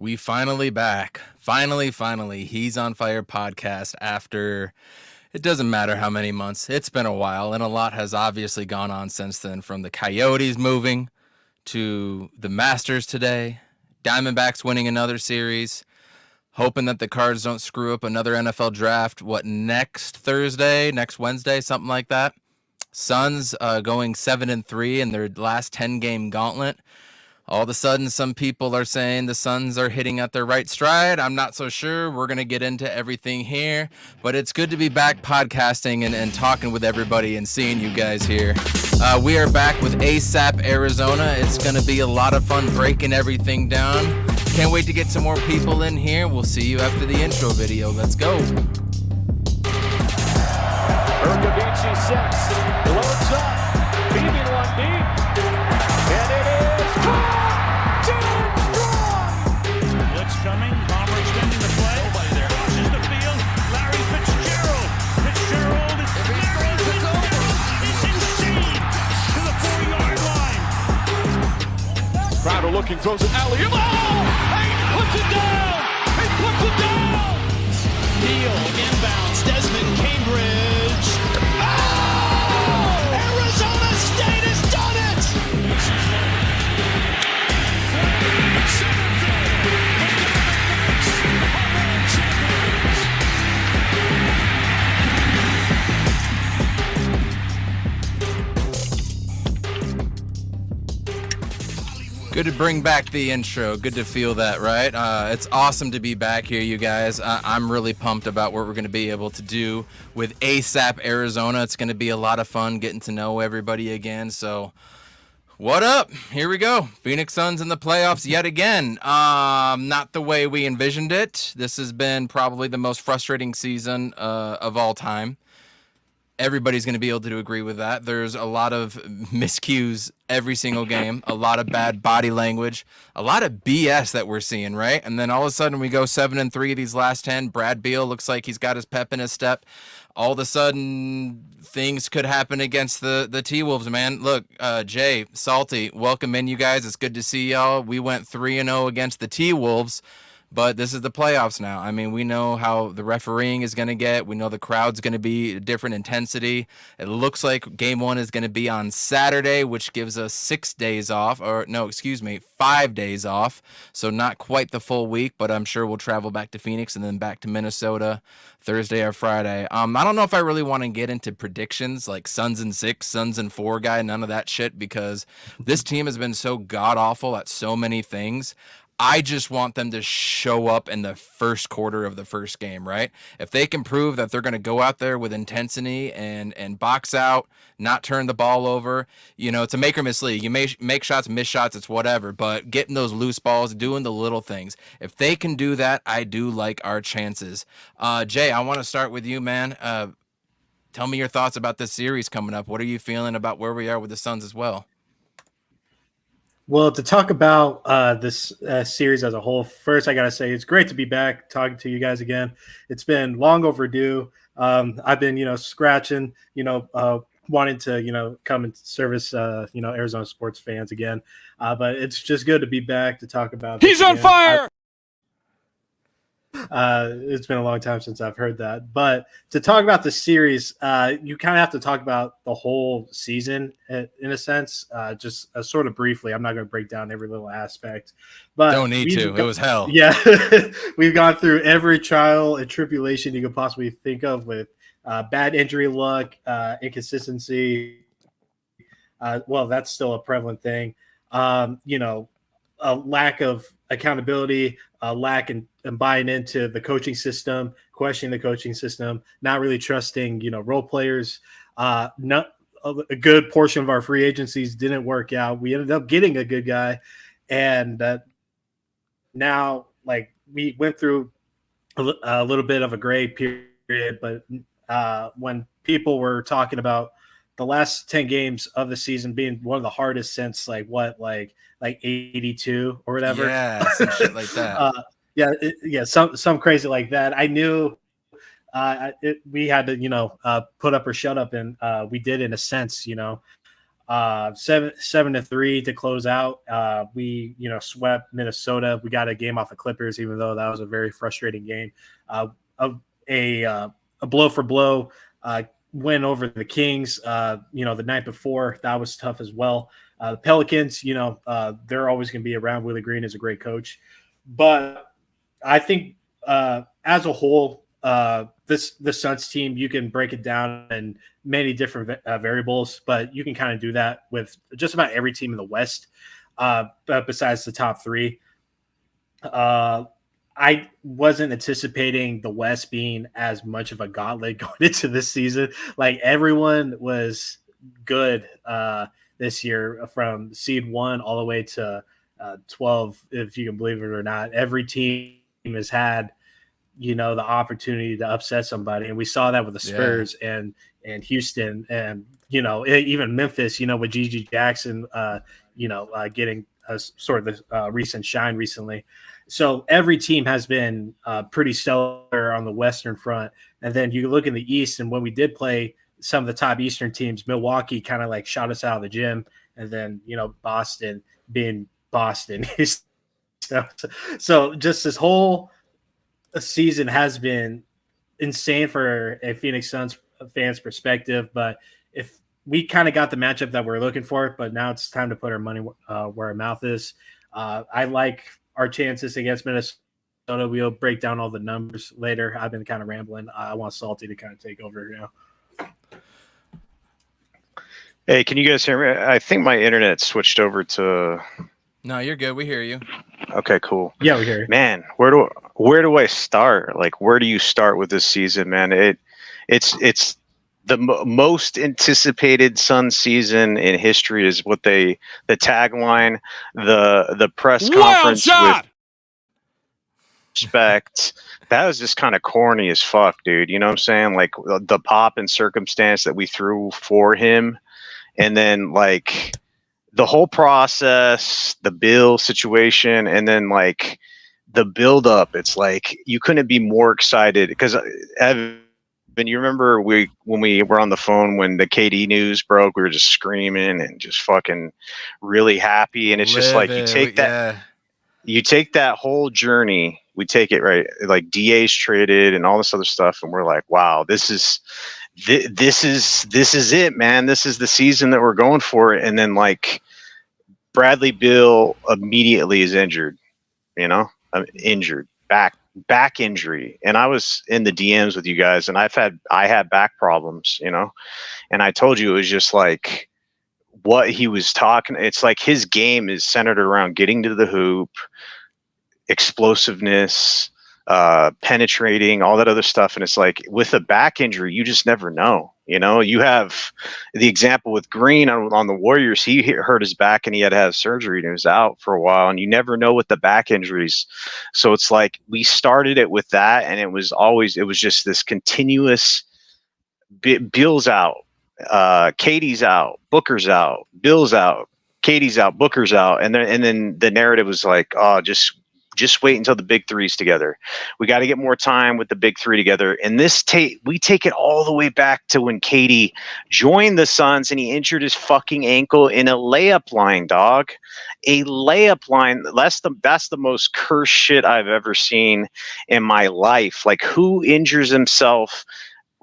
We finally back. Finally. He's on Fire podcast after it doesn't matter how many months. It's been a while, and a lot has obviously gone on since then, from the Coyotes moving to the Masters today, Diamondbacks winning another series, hoping that the Cards don't screw up another NFL draft, next Wednesday, something like that. Suns going 7-3 in their last 10-game gauntlet. All of a sudden, some people are saying the Suns are hitting at their right stride. I'm not so sure. We're going to get into everything here. But it's good to be back podcasting and talking with everybody and seeing you guys here. We are back with ASAP Arizona. It's going to be a lot of fun breaking everything down. Can't wait to get some more people in here. We'll see you after the intro video. Let's go. Urkavici sets, loads up, beaming one deep, and it is caught! Blitz coming, Palmer extending the play. Nobody there. Crosses the field. Larry Fitzgerald. Fitzgerald is insane to the 4-yard line. Crowder looking, throws it alley. Oh! He puts it down! He puts it down! Neal inbounds. Desmond Cambridge. Oh! Arizona State has done it! Good to bring back the intro. Good to feel that, right? It's awesome to be back here, you guys. I'm really pumped about what we're going to be able to do with ASAP Arizona. It's going to be a lot of fun getting to know everybody again. So, what up? Here we go. Phoenix Suns in the playoffs yet again. Not the way we envisioned it. This has been probably the most frustrating season of all time. Everybody's going to be able to agree with that. There's a lot of miscues every single game, a lot of bad body language, a lot of BS that we're seeing, right? And then all of a sudden we go 7-3 these last 10. Brad Beal looks like he's got his pep in his step. All of a sudden things could happen against the T-Wolves, man. Look, Jay, Salty, welcome in, you guys. It's good to see y'all. We went 3-0 against the T-Wolves. But this is the playoffs now. I mean, we know how the refereeing is going to get. We know the crowd's going to be a different intensity. It looks like game one is going to be on Saturday, which gives us 5 days off. So not quite the full week, but I'm sure we'll travel back to Phoenix and then back to Minnesota Thursday or Friday. I don't know if I really want to get into predictions like Suns in 6, Suns in 4 guy, none of that shit, because this team has been so god-awful at so many things. I just want them to show up in the first quarter of the first game, right? If they can prove that they're going to go out there with intensity and box out, not turn the ball over, it's a make or miss league. You may make shots, miss shots, it's whatever, but getting those loose balls, doing the little things. If they can do that, I do like our chances. Jay, I want to start with you, man. Tell me your thoughts about this series coming up. What are you feeling about where we are with the Suns as well? Well, to talk about this series as a whole, first I got to say it's great to be back talking to you guys again. It's been long overdue. I've been, scratching, wanting to, come and service, Arizona sports fans again. But it's just good to be back to talk about. He's on fire! It's been a long time since I've heard that. But to talk about the series, you kind of have to talk about the whole season in a sense, just sort of briefly. I'm not going to break down every little aspect. But don't need to. It was hell. Yeah. We've gone through every trial and tribulation you could possibly think of with bad injury luck, inconsistency. Well, that's still a prevalent thing. A lack of accountability, lack in buying into the coaching system, questioning the coaching system, not really trusting, role players. Not a good portion of our free agencies didn't work out. We ended up getting a good guy, and now we went through a little bit of a gray period. But when people were talking about the last 10 games of the season being one of the hardest since like 82 or whatever. Yeah, some shit like that. Some crazy like that. I knew we had to, put up or shut up, and we did in a sense, 7-3 to close out. We swept Minnesota. We got a game off the Clippers, even though that was a very frustrating game. A blow for blow win over the Kings. The night before, that was tough as well. The Pelicans, they're always going to be around. Willie Green is a great coach, but I think as a whole, the Suns team, you can break it down in many different variables, but you can kind of do that with just about every team in the West, besides the top three. I wasn't anticipating the West being as much of a gauntlet going into this season. Like, everyone was good this year, from seed 1 all the way to 12, if you can believe it or not. Every team has had the opportunity to upset somebody, and we saw that with the Spurs and Houston, and even Memphis, with Gigi Jackson getting a sort of the recent shine recently. So every team has been pretty stellar on the Western front. And then you look in the East, and when we did play some of the top Eastern teams, Milwaukee kind of like shot us out of the gym, and then Boston being Boston. So just this whole season has been insane for a Phoenix Suns fans perspective, but if we kind of got the matchup that we're looking for, but now it's time to put our money where our mouth is. I like our chances against Minnesota. We'll break down all the numbers later. I've been kind of rambling. I want Salty to kind of take over now. Hey, can you guys hear me? I think my internet switched over to. No, you're good. We hear you. Okay, cool. Yeah, we hear you. Man, where do I start? Like, where do you start with this season, man? It's the most anticipated Suns season in history is what the tagline, the press conference with respect. That was just kind of corny as fuck, dude. You know what I'm saying? Like, the pop and circumstance that we threw for him, and then like the whole process, the bill situation, and then like the build up. It's like you couldn't be more excited because Evan, you remember when we were on the phone when the KD news broke, we were just screaming and just fucking really happy. And it's just like you take that whole journey, we take it right, like DA's traded and all this other stuff, and we're like, wow, this is it, man. This is the season that we're going for. And then like Bradley Beal immediately is injured, injured, back injury. And I was in the DMs with you guys, and I had back problems, and I told you it was just like what he was talking. It's like his game is centered around getting to the hoop, explosiveness, penetrating, all that other stuff. And it's like with a back injury, you just never know. You have the example with Green on the Warriors. He hurt his back and he had to have surgery and he was out for a while, and you never know with the back injuries. So it's like we started it with that, and it was just this continuous Bill's out, Katie's out, Booker's out, Bill's out, Katie's out, Booker's out. And then the narrative was like, oh, just wait until the big three's together. We got to get more time with the big three together. And we take it all the way back to when Katie joined the Suns and he injured his fucking ankle in a layup line, dog. A layup line. That's the most cursed shit I've ever seen in my life. Like, who injures himself,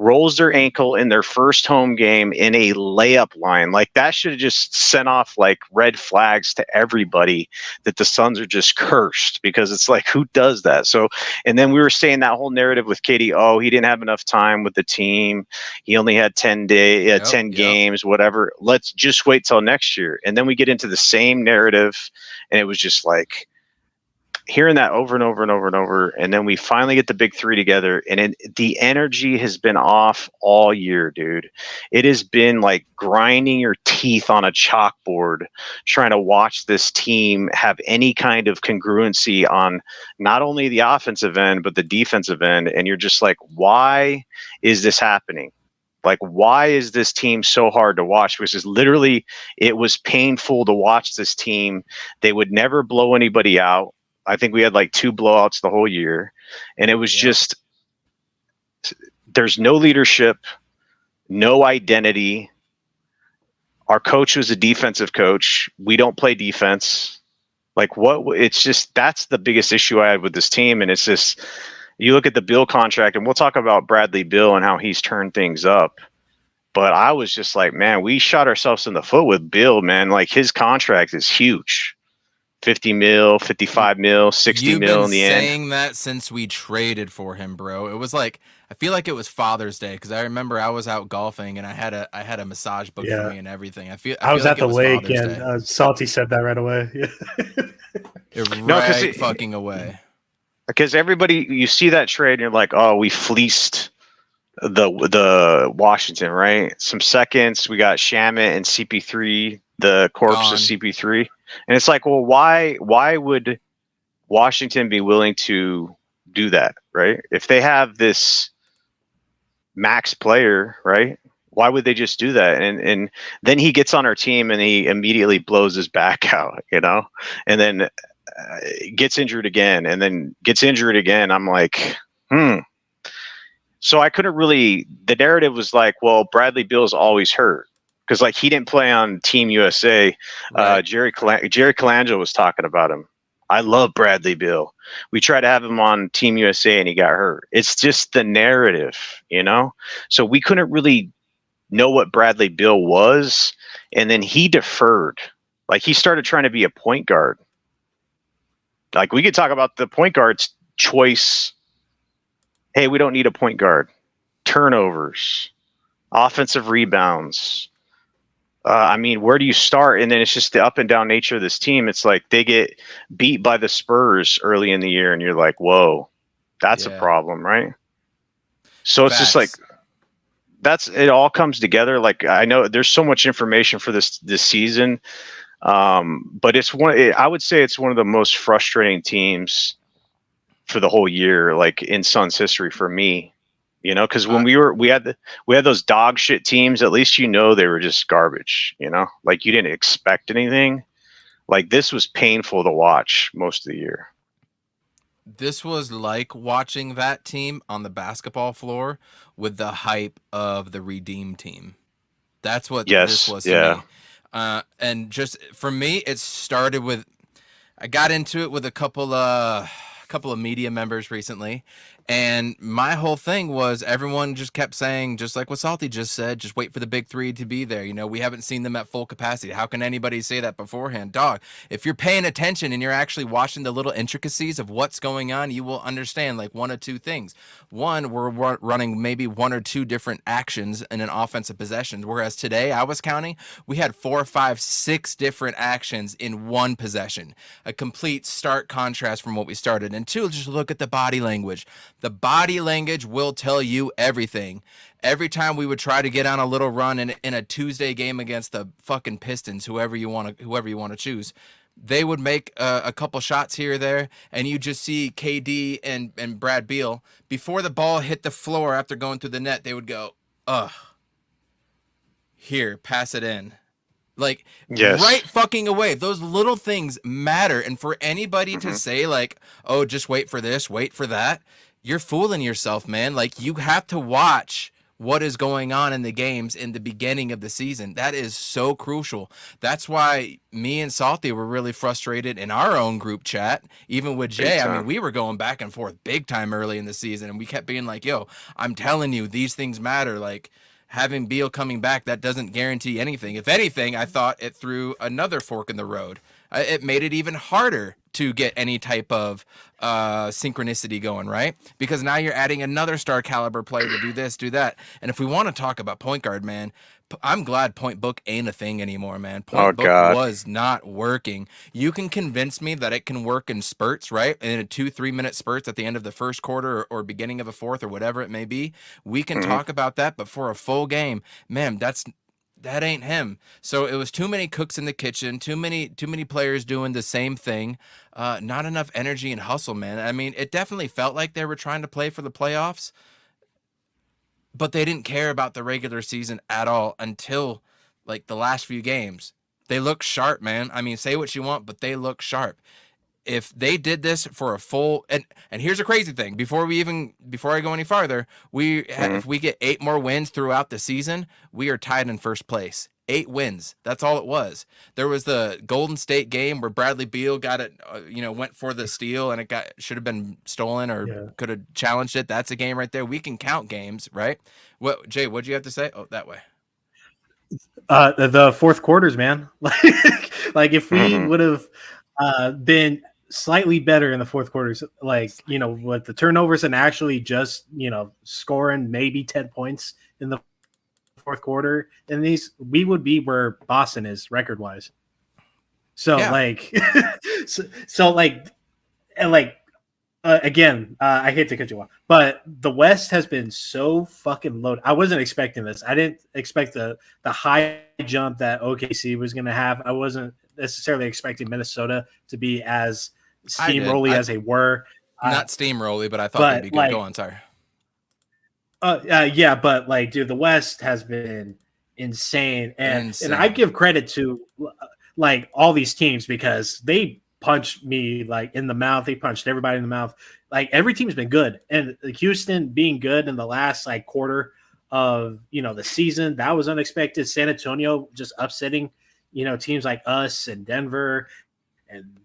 rolls their ankle in their first home game in a layup line? Like, that should have just sent off like red flags to everybody that the Suns are just cursed, because it's like, who does that? So, and then we were saying that whole narrative with Katie, oh, he didn't have enough time with the team. He only had 10 games, whatever. Let's just wait till next year. And then we get into the same narrative, and it was just like, hearing that over and over and over and over, and then we finally get the big three together, and the energy has been off all year, dude. It has been like grinding your teeth on a chalkboard trying to watch this team have any kind of congruency on not only the offensive end but the defensive end, and you're just like, why is this happening? Like, why is this team so hard to watch? Because literally, it was painful to watch this team. They would never blow anybody out. I think we had like 2 blowouts the whole year, and it was just, there's no leadership, no identity Our coach was a defensive coach. We don't play defense. Like what? It's just that's the biggest issue I had with this team, and it's just you look at the Bill contract, and we'll talk about Bradley Beal and how he's turned things up. But I was just like, man, we shot ourselves in the foot with Bill, man. Like his contract is huge. 50 mil, 55 mil, 60 mil in the end. You've been saying that since we traded for him, bro. It was like, I feel like it was Father's Day because I remember I was out golfing and I had a massage booked for me and everything. I was like at the lake Father's and Salty said that right away. Right fucking away. Because everybody, you see that trade and you're like, oh, we fleeced the Washington, right? Some seconds. We got Shamit and CP3, the corpse of CP3. And it's like, well, why would Washington be willing to do that, right? If they have this max player, right? Why would they just do that? And then he gets on our team and he immediately blows his back out, and then gets injured again and then gets injured again. I'm like, So I couldn't really, the narrative was like, well, Bradley Beal's always hurt. Because like he didn't play on Team USA. Right. Jerry Colangelo was talking about him. I love Bradley Beal. We tried to have him on Team USA and he got hurt. It's just the narrative, So we couldn't really know what Bradley Beal was. And then he deferred. Like he started trying to be a point guard. Like we could talk about the point guard's choice. Hey, we don't need a point guard. Turnovers, offensive rebounds. Where do you start? And then it's just the up and down nature of this team. It's like they get beat by the Spurs early in the year, and you're like, whoa, that's a problem, right? So it's just like it all comes together. Like I know there's so much information for this season, but I would say it's one of the most frustrating teams for the whole year, like in Suns history for me. Because when we had those dog shit teams, at least they were just garbage. Like you didn't expect anything. Like this was painful to watch most of the year. This was like watching that team on the basketball floor with the hype of the Redeem team. That's what this was to me. And just for me, it started with I got into it with a couple of media members recently, and my whole thing was everyone just kept saying, just like what Salty just said, just wait for the big three to be there. We haven't seen them at full capacity. How can anybody say that beforehand? Dog, if you're paying attention and you're actually watching the little intricacies of what's going on, you will understand like one or two things. One, we're running maybe one or two different actions in an offensive possession, whereas today I was counting, we had 4, 5, 6 different actions in one possession. A complete stark contrast from what we started. And two, just look at the body language. The body language will tell you everything. Every time we would try to get on a little run in a Tuesday game against the fucking Pistons, whoever you want to choose, they would make a couple shots here or there, and you just see KD and Brad Beal before the ball hit the floor after going through the net. They would go, here, pass it in. Like, right fucking away. Those little things matter. And for anybody to say, like, oh, just wait for this, wait for that, you're fooling yourself, man. Like, you have to watch what is going on in the games in the beginning of the season. That is so crucial. That's why me and Salty were really frustrated in our own group chat, even with Jay. I mean, we were going back and forth big time early in the season, and we kept being like, yo, I'm telling you, these things matter. Like, having Beal coming back, that doesn't guarantee anything. If anything, I thought it threw another fork in the road. It made it even harder to get any type of synchronicity going, right? Because now you're adding another star caliber player to do this, do that. And if we want to talk about point guard, man, I'm glad point book ain't a thing anymore, man. Point book was not working. You can convince me that it can work in spurts, right? In a 2-3 minute spurts at the end of the first quarter or beginning of a fourth or whatever it may be. We can talk about that, but for a full game, man, that ain't him. So it was too many cooks in the kitchen, too many players doing the same thing, not enough energy and hustle, man. I mean, it definitely felt like they were trying to play for the playoffs, but they didn't care about the regular season at all until like the last few games. They look sharp, man. I mean, say what you want, but they look sharp. If they did this for a full, and here's a crazy thing, before I go any farther, if we get 8 more wins throughout the season, we are tied in first place. 8 wins. That's all it was. There was the Golden State game where Bradley Beal got it, went for the steal and it should have been stolen or could have challenged it. That's a game right there. We can count games, right? What, Jay, what'd you have to say? Oh, that way. The fourth quarters, man. Like if we would have been slightly better in the fourth quarters, with the turnovers and actually just, scoring maybe 10 points in the fourth quarter, and we would be where Boston is record wise. So again, I hate to cut you off, but the West has been so fucking loaded. I wasn't expecting this. I didn't expect the high jump that OKC was going to have. I wasn't necessarily expecting Minnesota to be as steamrolly as they were. Not steamrolly, but I thought they'd be good. Go on, sorry. Yeah, but dude, the West has been insane, and I give credit to all these teams because they punched me in the mouth. They punched everybody in the mouth. Every team's been good, and Houston being good in the last quarter of the season, that was unexpected. San Antonio just upsetting teams like us and Denver, and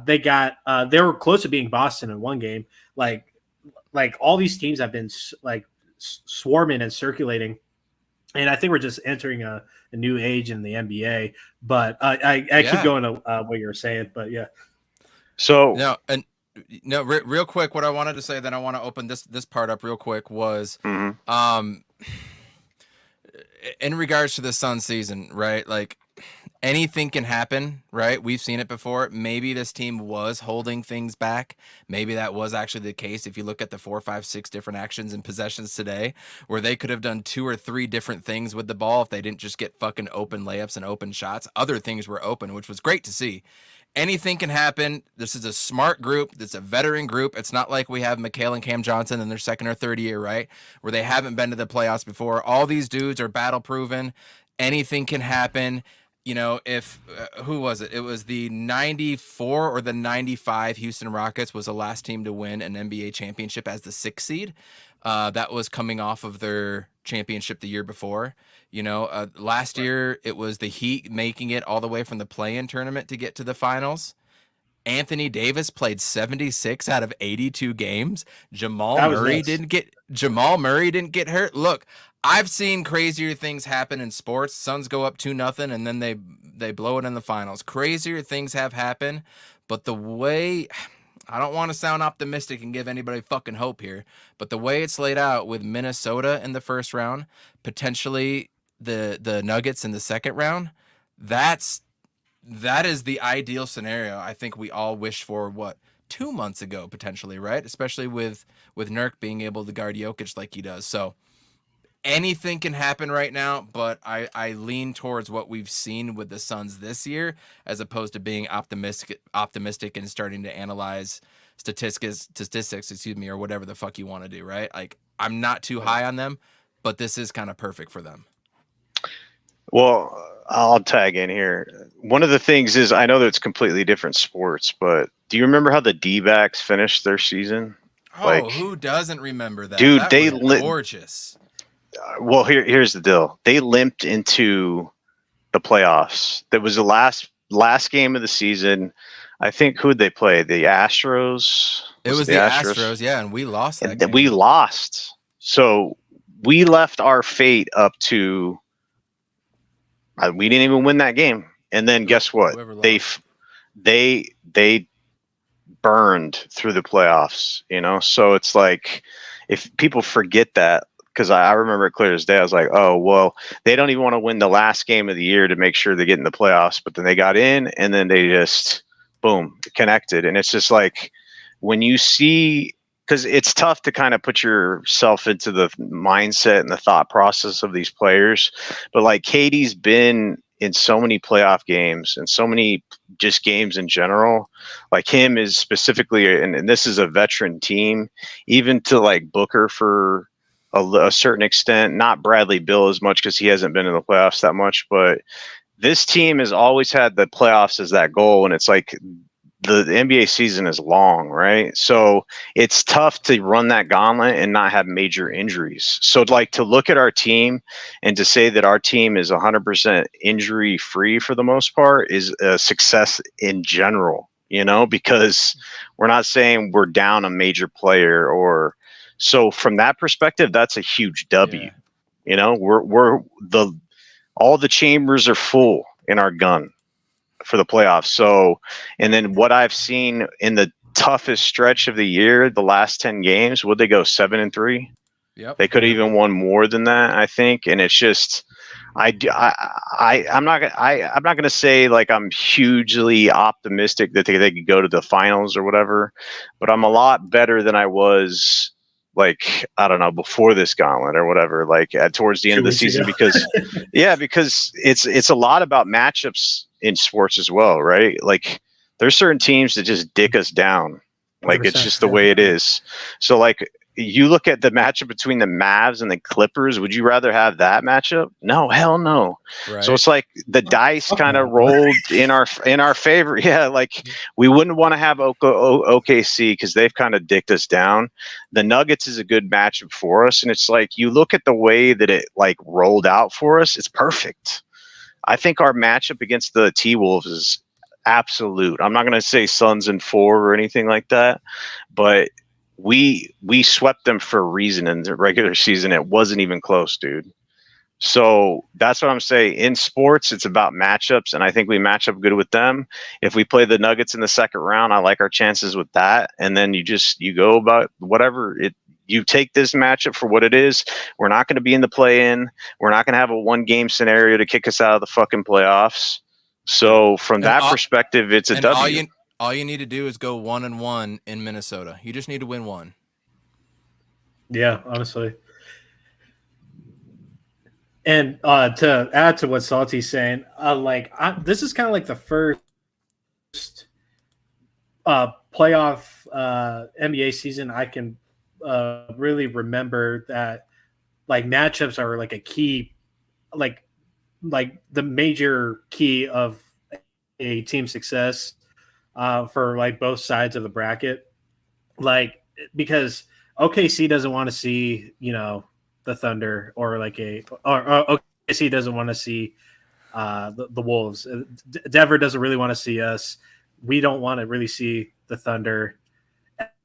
they were close to being Boston in one game. All these teams have been swarming and circulating, and I think we're just entering a new age in the NBA. But I keep going to what you were saying, but yeah. So real quick, what I wanted to say, then I want to open this part up real quick was, in regards to the Sun season, right? Anything can happen, right? We've seen it before. Maybe this team was holding things back. Maybe that was actually the case. If you look at the 4, 5, 6 different actions and possessions today, where they could have done 2 or 3 different things with the ball if they didn't just get fucking open layups and open shots. Other things were open, which was great to see. Anything can happen. This is a smart group. It's a veteran group. It's not like we have Mikal and Cam Johnson in their second or third year, right? Where they haven't been to the playoffs before. All these dudes are battle proven. Anything can happen. If who was it? It was the 94 or the 95 Houston Rockets was the last team to win an NBA championship as the 6th seed. That was coming off of their championship the year before. Last year it was the Heat making it all the way from the play-in tournament to get to the finals. Anthony Davis played 76 out of 82 games. Jamal Murray didn't get hurt. Look, I've seen crazier things happen in sports. Suns go up 2-0 and then they blow it in the finals. Crazier things have happened, but the way, I don't want to sound optimistic and give anybody fucking hope here, but the way it's laid out with Minnesota in the first round, potentially the Nuggets in the second round, that is the ideal scenario. I think we all wish for 2 months ago, potentially, right? Especially with Nurk being able to guard Jokic like he does. So anything can happen right now, but I lean towards what we've seen with the Suns this year, as opposed to being optimistic and starting to analyze statistics, or whatever the fuck you want to do, right? I'm not too high on them, but this is kind of perfect for them. Well, I'll tag in here. One of the things is, I know that it's completely different sports, but do you remember how the Dbacks finished their season? Oh, who doesn't remember that? Dude, that was gorgeous. Well, here's the deal. They limped into the playoffs. That was the last game of the season. I think who'd they play? The Astros. It was the Astros, yeah, and we lost that game. We lost. So we left our fate up to. We didn't even win that game, and then guess what? They burned through the playoffs. So it's if people forget that. Because I remember it clear as day. I was like, oh, well, they don't even want to win the last game of the year to make sure they get in the playoffs. But then they got in, and then they just, boom, connected. And it's just when you see, because it's tough to kind of put yourself into the mindset and the thought process of these players. But KD's been in so many playoff games and so many just games in general. Him is specifically, and this is a veteran team, even to Booker for a certain extent, not Bradley Beal as much because he hasn't been in the playoffs that much, but this team has always had the playoffs as that goal. And it's the NBA season is long, right? So it's tough to run that gauntlet and not have major injuries. So like to look at our team and to say that our team is 100% injury free for the most part is a success in general, you know, because we're not saying we're down a major player or so from that perspective, that's a huge W. Yeah. You know, we're all the chambers are full in our gun for the playoffs. So, and then what I've seen in the toughest stretch of the year, the last 10 games, would they go 7-3? Yep. They could have even won more than that, I think. And it's just, I'm not going to say like I'm hugely optimistic that they could go to the finals or whatever, but I'm a lot better than I was like, I don't know, before this gauntlet or whatever, like towards the end of the season, because because it's a lot about matchups in sports as well, right? Like there's certain teams that just dick us down. Like it's just the way it is. So like you look at the matchup between the Mavs and the Clippers, would you rather have that matchup? No, hell no. Right. So it's like the dice kind of rolled in our favor. Yeah, like we wouldn't want to have OKC because they've kind of dicked us down. The Nuggets is a good matchup for us, and it's like you look at the way that it like rolled out for us, it's perfect. I think our matchup against the T-Wolves is absolute. I'm not going to say Suns in 4 or anything like that, but we swept them for a reason in the regular season. It wasn't even close, dude. So that's what I'm saying. In sports, it's about matchups, and I think we match up good with them. If we play the Nuggets in the second round, I like our chances with that. And then you go about whatever it. You take this matchup for what it is. We're not going to be in the play-in. We're not going to have a 1-game scenario to kick us out of the fucking playoffs. So from that perspective, it's a W. All you need to do is go 1-1 in Minnesota. You just need to win one. Yeah, honestly. And to add to what Salty's saying, this is kind of like the first playoff NBA season I can really remember that like matchups are like a key, like the major key of a team's success for like both sides of the bracket. Like because OKC doesn't want to see, you know, the Thunder or OKC doesn't want to see the Wolves. Denver doesn't really want to see us. We don't want to really see the Thunder.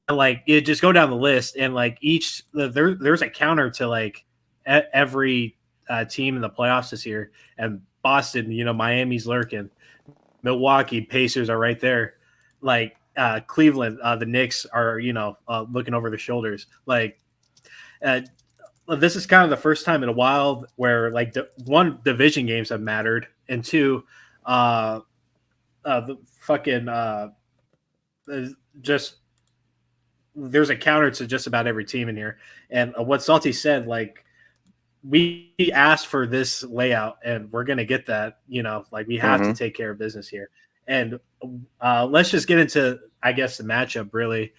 And like it just go down the list and like there's a counter to like every team in the playoffs this year. And Boston, you know, Miami's lurking. Milwaukee Pacers are right there. Like Cleveland, the Knicks are, you know, looking over the shoulders. Like this is kind of the first time in a while where like one, division games have mattered, and two, the fucking just there's a counter to just about every team in here. And what Salty said, like we asked for this layout and we're going to get that, you know, like we have to take care of business here. And let's just get into, I guess, the matchup really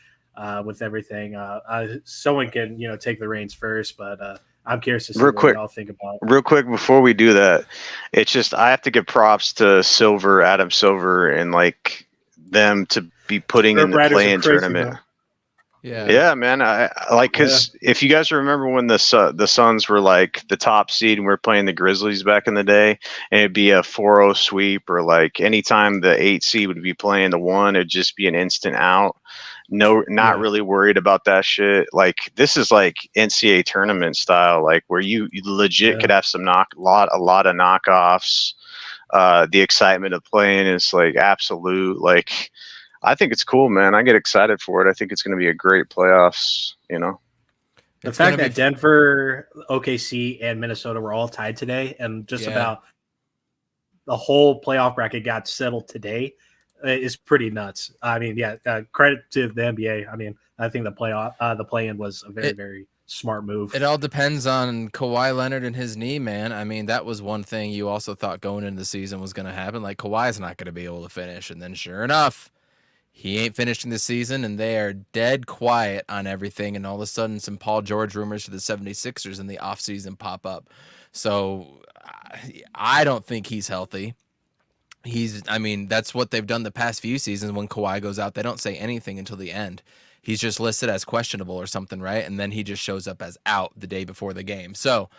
with everything. Someone can, you know, take the reins first, but I'm curious to see what y'all think about. Real quick before we do that, it's just I have to give props to Adam Silver, and like them to be putting in the play-in tournament. Man. Yeah, man. I like because if you guys remember when the Suns were like the top seed and we were playing the Grizzlies back in the day, and it'd be a 4-0 sweep, or like anytime the 8 seed would be playing the 1, it'd just be an instant out. Not really worried about that shit. Like this is like NCAA tournament style, like where you legit could have some a lot of knockoffs. The excitement of playing is like absolute. Like I think it's cool, man. I get excited for it. I think it's going to be a great playoffs. You know, the fact that Denver, OKC, and Minnesota were all tied today, and just about the whole playoff bracket got settled today, is pretty nuts. I mean, credit to the NBA. I mean, I think the play-in was a very smart move. It all depends on Kawhi Leonard and his knee, man. I mean, that was one thing you also thought going into the season was going to happen. Like Kawhi's not going to be able to finish, and then sure enough, he ain't finishing the season, and they are dead quiet on everything. And all of a sudden, some Paul George rumors for the 76ers in the offseason pop up. So I don't think he's healthy. I mean, that's what they've done the past few seasons. When Kawhi goes out, they don't say anything until the end. He's just listed as questionable or something, right? And then he just shows up as out the day before the game. So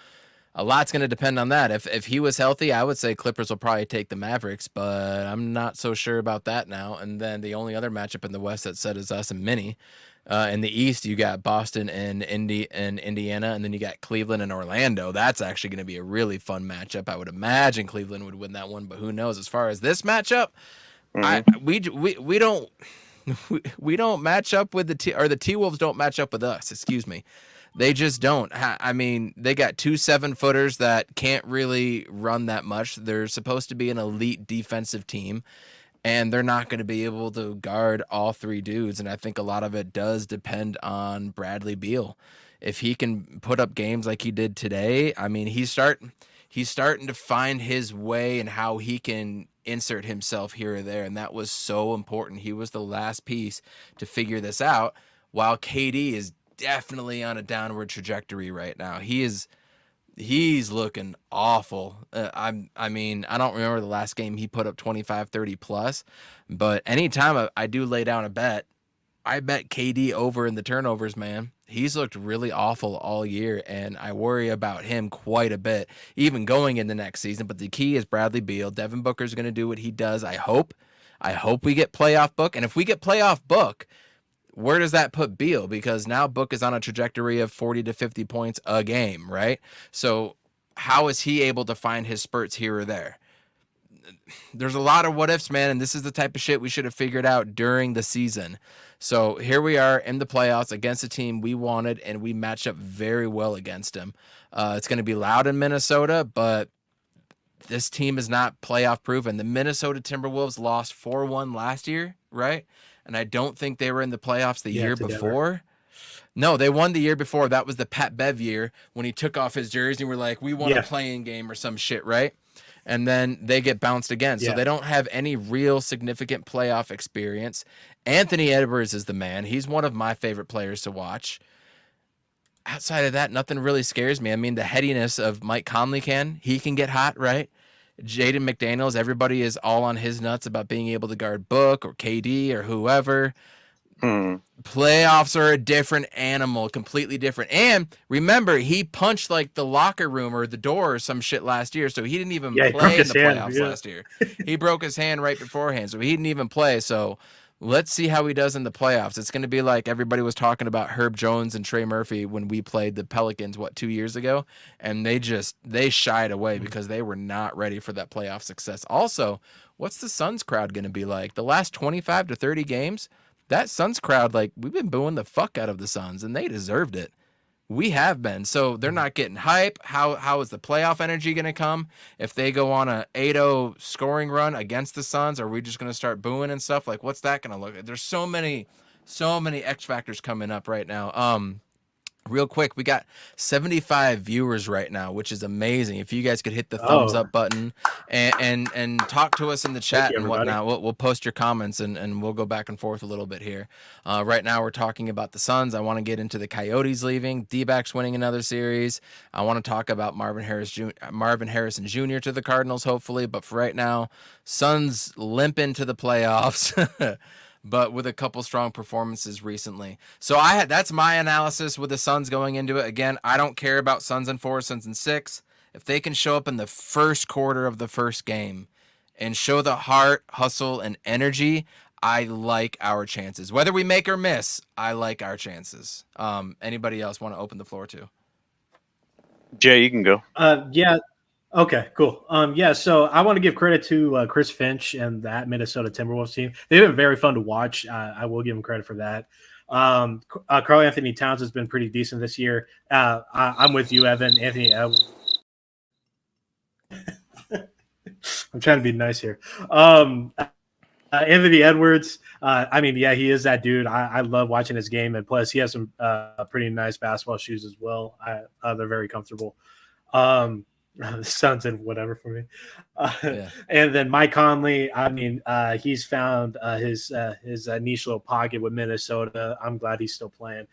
a lot's going to depend on that. If he was healthy, I would say Clippers will probably take the Mavericks, but I'm not so sure about that now. And then the only other matchup in the West that set is us and Mini. In the East, you got Boston and Indiana, and then you got Cleveland and Orlando. That's actually going to be a really fun matchup. I would imagine Cleveland would win that one, but who knows? As far as this matchup, we don't we don't match up with the T-Wolves don't match up with us. Excuse me. They just don't. I mean, they got 2 7-footers that can't really run that much. They're supposed to be an elite defensive team, and they're not going to be able to guard all 3 dudes. And I think a lot of it does depend on Bradley Beal. If he can put up games like he did today, I mean, he's starting to find his way and how he can insert himself here or there. And that was so important. He was the last piece to figure this out, while KD is definitely on a downward trajectory right now. He's looking awful. I mean, I don't remember the last game he put up 25, 30 plus, but anytime I do lay down a bet, I bet KD over in the turnovers, man. He's looked really awful all year, and I worry about him quite a bit, even going in the next season. But the key is Bradley Beal. Devin Booker's going to do what he does. I hope we get playoff Book, and if we get playoff Book, where does that put Beal? Because now Book is on a trajectory of 40 to 50 points a game, right? So how is he able to find his spurts here or there? There's a lot of what ifs, man, and this is the type of shit we should have figured out during the season. So here we are in the playoffs against a team we wanted, and we matched up very well against them. It's going to be loud in Minnesota, but this team is not playoff proven. The Minnesota Timberwolves lost 4-1 last year, right? And I don't think they were in the playoffs the year before. Denver. No, they won the year before. That was the Pat Bev year when he took off his jersey and we're like, we want a playing game or some shit, right? And then they get bounced again. So they don't have any real significant playoff experience. Anthony Edwards is the man. He's one of my favorite players to watch. Outside of that, nothing really scares me. I mean, the headiness of Mike Conley he can get hot, right? Jaden McDaniels, everybody is all on his nuts about being able to guard Book or KD or whoever. Playoffs are a different animal, completely different. And remember, he punched like the locker room or the door or some shit last year, so he didn't even play in the playoffs last year. He broke his hand right beforehand, so he didn't even play. So let's see how he does in the playoffs. It's going to be like everybody was talking about Herb Jones and Trey Murphy when we played the Pelicans, 2 years ago? And they shied away because they were not ready for that playoff success. Also, what's the Suns crowd going to be like? The last 25 to 30 games, that Suns crowd, like, we've been booing the fuck out of the Suns, and they deserved it. We have been. So they're not getting hype. How is the playoff energy going to come? If they go on a 8-0 scoring run against the Suns, are we just going to start booing and stuff? Like, what's that going to look like? There's so many X factors coming up right now. Real quick, we got 75 viewers right now, which is amazing. If you guys could hit the thumbs up button and talk to us in the chat and whatnot, we'll post your comments and we'll go back and forth a little bit here. Right now, we're talking about the Suns. I want to get into the Coyotes leaving, Dbacks winning another series. I want to talk about Marvin Harrison Jr. to the Cardinals, hopefully. But for right now, Suns limp into the playoffs. But with a couple strong performances recently. So that's my analysis with the Suns going into it. Again, I don't care about Suns in 4, Suns in 6. If they can show up in the first quarter of the first game and show the heart, hustle, and energy, I like our chances. Whether we make or miss, I like our chances. Anybody else want to open the floor to? Jay, you can go. Yeah. Okay, cool. So I want to give credit to Chris Finch and that Minnesota Timberwolves team. They've been very fun to watch. I will give them credit for that. Karl Anthony Towns has been pretty decent this year. I'm with you, Evan. Anthony Edwards. I'm trying to be nice here. Anthony Edwards, he is that dude. I love watching his game, and plus he has some pretty nice basketball shoes as well. They're very comfortable. The Suns and whatever for me. And then Mike Conley, he's found his niche little pocket with Minnesota. I'm glad he's still playing.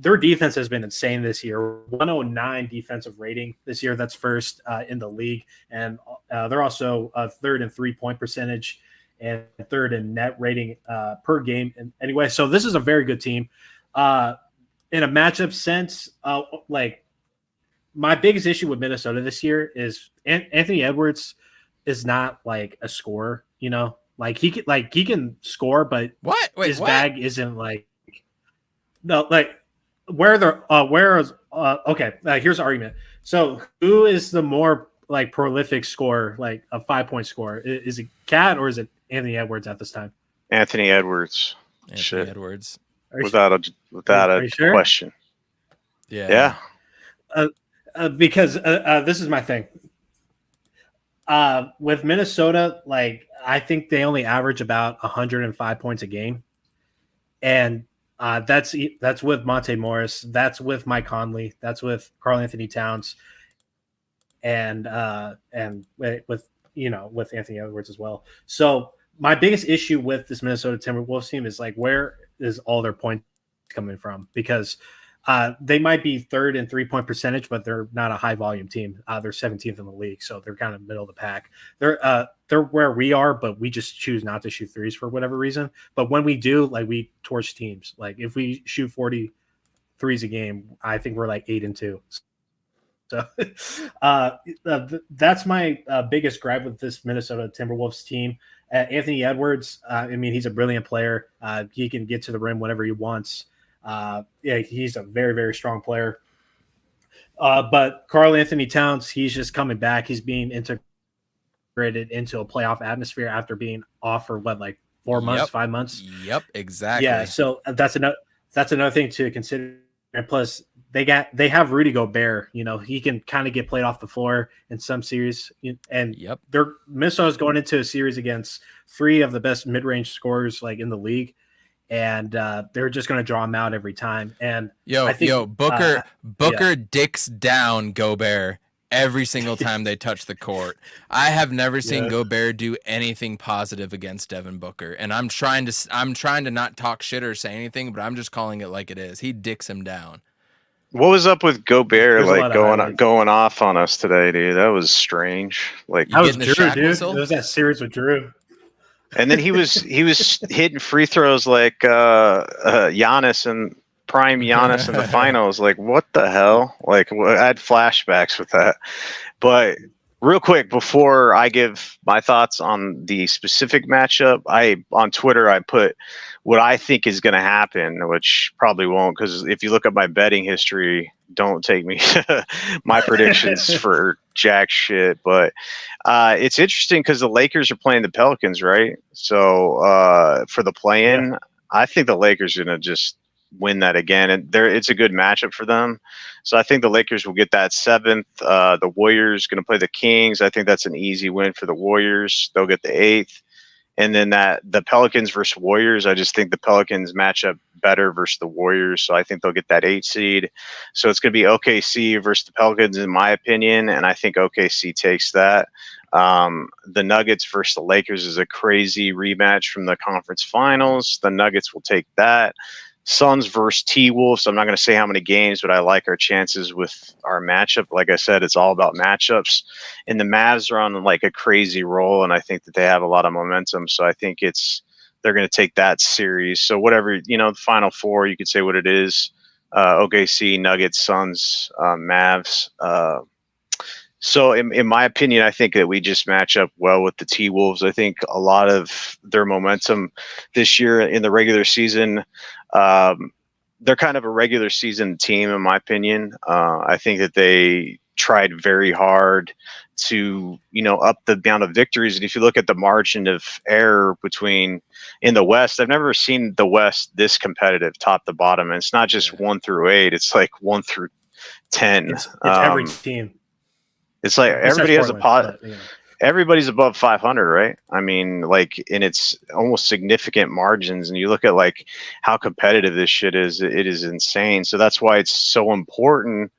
their defense has been insane this year. 109 defensive rating this year. That's first in the league. And they're also third in 3-point percentage and third in net rating per game. And anyway, so this is a very good team. In a matchup sense, like my biggest issue with Minnesota this year is Anthony Edwards is not like a scorer, you know, like he can score, but his bag isn't like, no, like here's the argument. So who is the more like prolific scorer, like a 5-point scorer? Is it Cat or is it Anthony Edwards at this time? Anthony Edwards. Anthony Edwards. Without a sure? question. Yeah. Because this is my thing. With Minnesota, like I think they only average about 105 points a game, and that's with Monte Morris, that's with Mike Conley, that's with Karl Anthony Towns, and with Anthony Edwards as well. So my biggest issue with this Minnesota Timberwolves team is like, where is all their points coming from? Because they might be third in 3-point percentage, but they're not a high volume team. They're 17th in the league, so they're kind of middle of the pack. They're where we are, but we just choose not to shoot threes for whatever reason. But when we do, like we torch teams. Like if we shoot 40 threes a game, I think we're like 8-2. So that's my biggest gripe with this Minnesota Timberwolves team. Anthony Edwards, I mean, he's a brilliant player. He can get to the rim whenever he wants. He's a very, very strong player. But Karl Anthony Towns, he's just coming back. He's being integrated into a playoff atmosphere after being off for 4 months, 5 months. Yep, exactly. Yeah, so that's another thing to consider. And plus, they have Rudy Gobert. You know, he can kind of get played off the floor in some series. And Minnesota's going into a series against 3 of the best mid-range scorers like in the league. And they're just going to draw him out every time. And Booker dicks down Gobert every single time they touch the court. I have never seen Gobert do anything positive against Devin Booker, and I'm trying to not talk shit or say anything, but I'm just calling it like it is. He dicks him down. What was up with Gobert going off on us today, dude? That was strange. Like that was Drew, dude. Whistle? It was that series with Drew. And then he was hitting free throws like Giannis and prime Giannis in the finals. Like, what the hell? Like, I had flashbacks with that. But real quick, before I give my thoughts on the specific matchup, on Twitter I put what I think is going to happen, which probably won't, because if you look at my betting history, don't take me my predictions for jack shit. But it's interesting because the Lakers are playing the Pelicans, right? So for the play-in, I think the Lakers are going to just win that again, and it's a good matchup for them. So I think the Lakers will get that 7th. The Warriors going to play the Kings. I think that's an easy win for the Warriors. They'll get the 8th. And then the Pelicans versus Warriors, I just think the Pelicans match up better versus the Warriors. So I think they'll get that 8 seed. So it's going to be OKC versus the Pelicans, in my opinion. And I think OKC takes that. The Nuggets versus the Lakers is a crazy rematch from the conference finals. The Nuggets will take that. Suns versus T-Wolves. I'm not going to say how many games, but I like our chances with our matchup. Like I said, it's all about matchups. And the Mavs are on like a crazy roll, and I think that they have a lot of momentum. So I think they're going to take that series. So whatever, the Final Four, you could say what it is. OKC, Nuggets, Suns, Mavs. So in my opinion, I think that we just match up well with the T-Wolves. I think a lot of their momentum this year in the regular season, they're kind of a regular season team, in my opinion. I think that they tried very hard to, up the amount of victories. And if you look at the margin of error in the West, I've never seen the West this competitive, top to bottom. And it's not just 1 through 8; it's like 1 through 10. It's every team. It's like everybody has a pot. Everybody's above 500, right? I mean, and it's almost significant margins. And you look at like how competitive this shit is, it is insane. So that's why it's so important.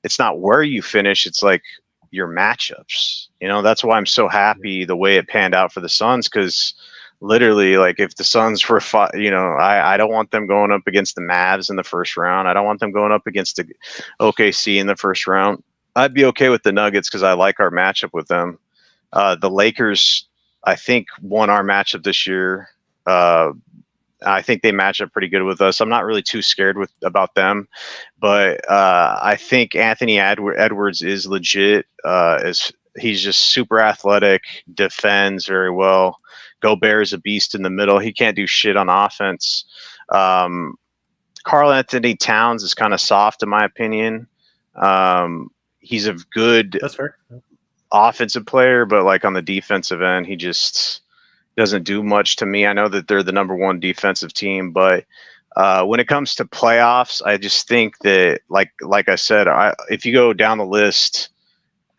It's not where you finish, it's like your matchups. That's why I'm so happy the way it panned out for the Suns, because Literally, like if the Suns were, I don't want them going up against the Mavs in the first round. I don't want them going up against the OKC in the first round. I'd be okay with the Nuggets because I like our matchup with them. The Lakers, I think, won our matchup this year. I think they match up pretty good with us. I'm not really too scared about them, but I think Anthony Edwards is legit. He's just super athletic, defends very well. Gobert is a beast in the middle. He can't do shit on offense. Karl Anthony Towns is kind of soft in my opinion. He's a good That's fair. offensive player, but like on the defensive end, he just doesn't do much to me. I know that they're the number one defensive team, but when it comes to playoffs, I just think that like I said, if you go down the list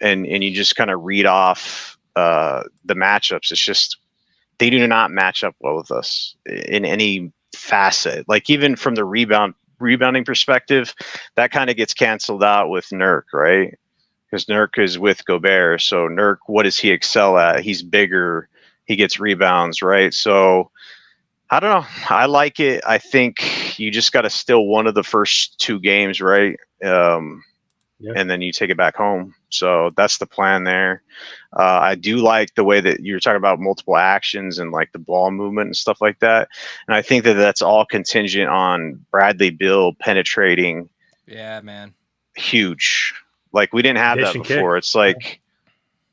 and you just kind of read off the matchups, it's just they do not match up well with us in any facet. Like even from the rebounding perspective, that kind of gets canceled out with Nurk, right? Because Nurk is with Gobert. So Nurk, what does he excel at? He's bigger. He gets rebounds, right? So I don't know. I like it. I think you just got to steal one of the first two games, right? And then you take it back home. So that's the plan there. I do like the way that you're talking about multiple actions and like the ball movement and stuff like that. And I think that that's all contingent on Bradley Beal penetrating. Yeah, man. Huge. Like we didn't have Dish that and before. kick. It's like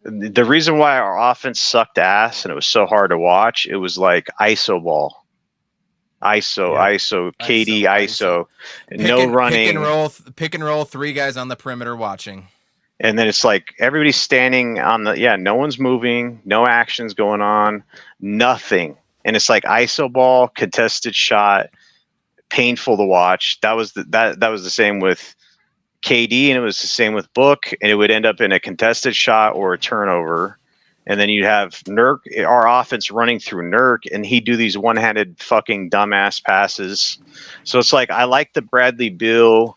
the reason why our offense sucked ass and it was so hard to watch, it was like ISO ball. ISO, KD, ISO. No running. Pick and roll, three guys on the perimeter watching. And then it's like everybody's standing on no one's moving, no actions going on, nothing. And it's like ISO ball, contested shot, painful to watch. That was the same with KD, and it was the same with Book, and it would end up in a contested shot or a turnover. And then you'd have Nurk, our offense running through Nurk, and he'd do these one-handed fucking dumbass passes. So it's like I like the Bradley Beal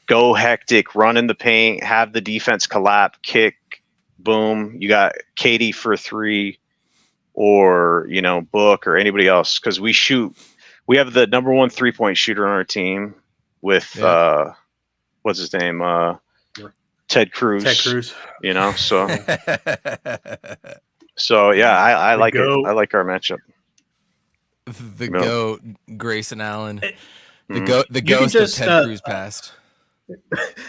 go hectic, run in the paint, have the defense collapse, kick, boom. You got Katie for a three, or Book or anybody else, because we have the number one 3-point shooter on our team with what's his name? Ted Cruz. So yeah, I like it. I like our matchup. The GOAT, Grayson Allen. The ghost of Ted Cruz passed.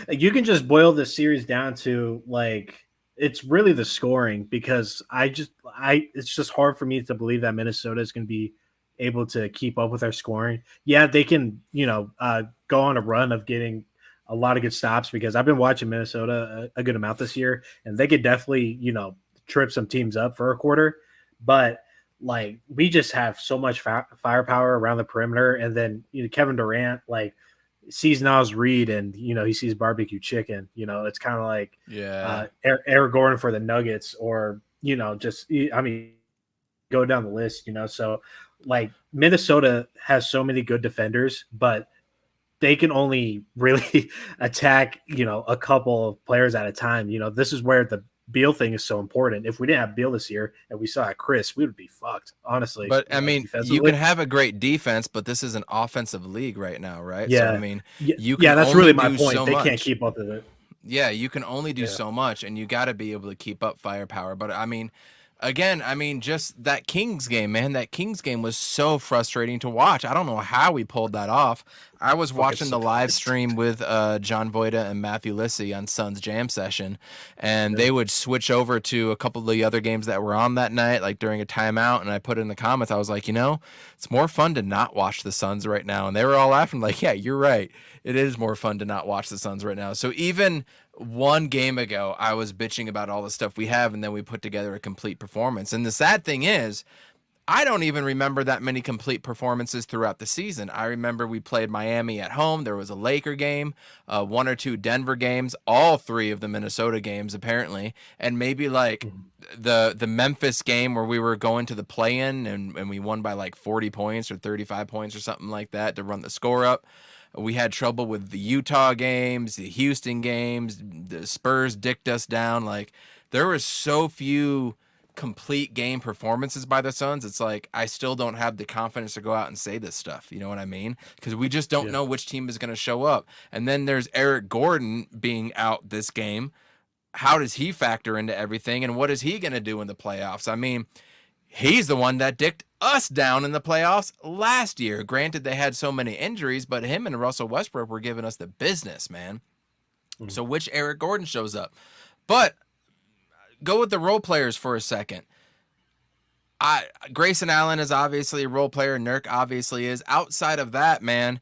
You can just boil this series down to like it's really the scoring, because it's just hard for me to believe that Minnesota is going to be able to keep up with our scoring. Yeah, they can, go on a run of getting a lot of good stops, because I've been watching Minnesota a good amount this year, and they could definitely, trip some teams up for a quarter. But like we just have so much firepower around the perimeter, and then Kevin Durant sees Nas Reed and he sees barbecue chicken. It's kind of like Eric Gordon for the Nuggets, or go down the list. So like Minnesota has so many good defenders, but they can only really attack, a couple of players at a time. This is where the Beal thing is so important. If we didn't have Beal this year and we saw Chris, we would be fucked, honestly. But I mean, you can have a great defense, but this is an offensive league right now, right? Yeah. So, I mean, you can that's only really my do point. so They much. can't keep up with it. Yeah, you can only do so much, and you got to be able to keep up firepower. But I mean, again, just that Kings game, man. That Kings game was so frustrating to watch. I don't know how we pulled that off. I was watching the live stream with John Voida and Matthew Lissy on Suns Jam Session, and they would switch over to a couple of the other games that were on that night, like during a timeout, and I put in the comments, I was like, it's more fun to not watch the Suns right now. And they were all laughing like, yeah, you're right. It is more fun to not watch the Suns right now. So even one game ago, I was bitching about all the stuff we have, and then we put together a complete performance. And the sad thing is, I don't even remember that many complete performances throughout the season. I remember we played Miami at home. There was a Laker game, one or two Denver games, all three of the Minnesota games apparently, and maybe like the Memphis game where we were going to the play-in and we won by like 40 points or 35 points or something like that to run the score up. We had trouble with the Utah games, the Houston games, the Spurs dicked us down. Like there were so few complete game performances by the Suns, it's like I still don't have the confidence to go out and say this stuff. You know what I mean? Because we just don't know which team is going to show up. And then there's Eric Gordon being out this game. How does he factor into everything? And what is he going to do in the playoffs? I mean, he's the one that dicked us down in the playoffs last year. Granted, they had so many injuries, but him and Russell Westbrook were giving us the business, man. So which Eric Gordon shows up? But go with the role players for a second. Grayson Allen is obviously a role player. Nurk obviously is. Outside of that, man,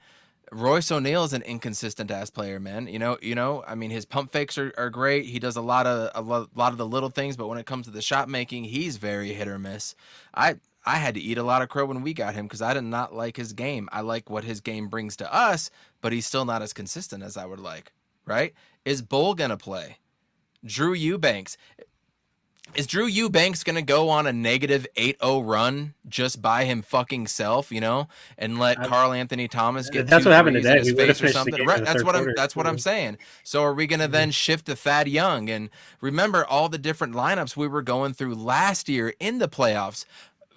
Royce O'Neal is an inconsistent ass player, man. You know. I mean, his pump fakes are great. He does a lot of the little things, but when it comes to the shot making, he's very hit or miss. I had to eat a lot of crow when we got him because I did not like his game. I like what his game brings to us, but he's still not as consistent as I would like. Right? Is Bull gonna play? Drew Eubanks. Is Drew Eubanks going to go on a negative 8-0 run just by him fucking self, you know, and let Karl Anthony Towns get that's two what happened threes today. in his We face or finished the something? game Right, in the that's what I'm saying. So are we going to then shift to Thad Young? And remember all the different lineups we were going through last year in the playoffs.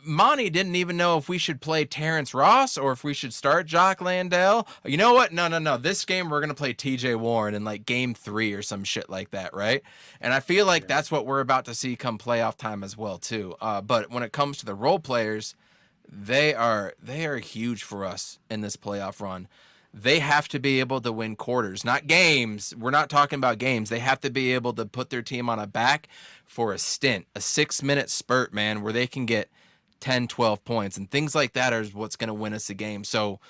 Monty didn't even know if we should play Terrence Ross or if we should start Jock Landale. You know what? No. This game we're going to play TJ Warren in like game 3 or some shit like that, right? And I feel like that's what we're about to see come playoff time as well too. But when it comes to the role players, they are huge for us in this playoff run. They have to be able to win quarters, not games. We're not talking about games. They have to be able to put their team on a back for a stint, a 6-minute spurt, man, where they can get 10, 12 points and things like that are what's going to win us a game. So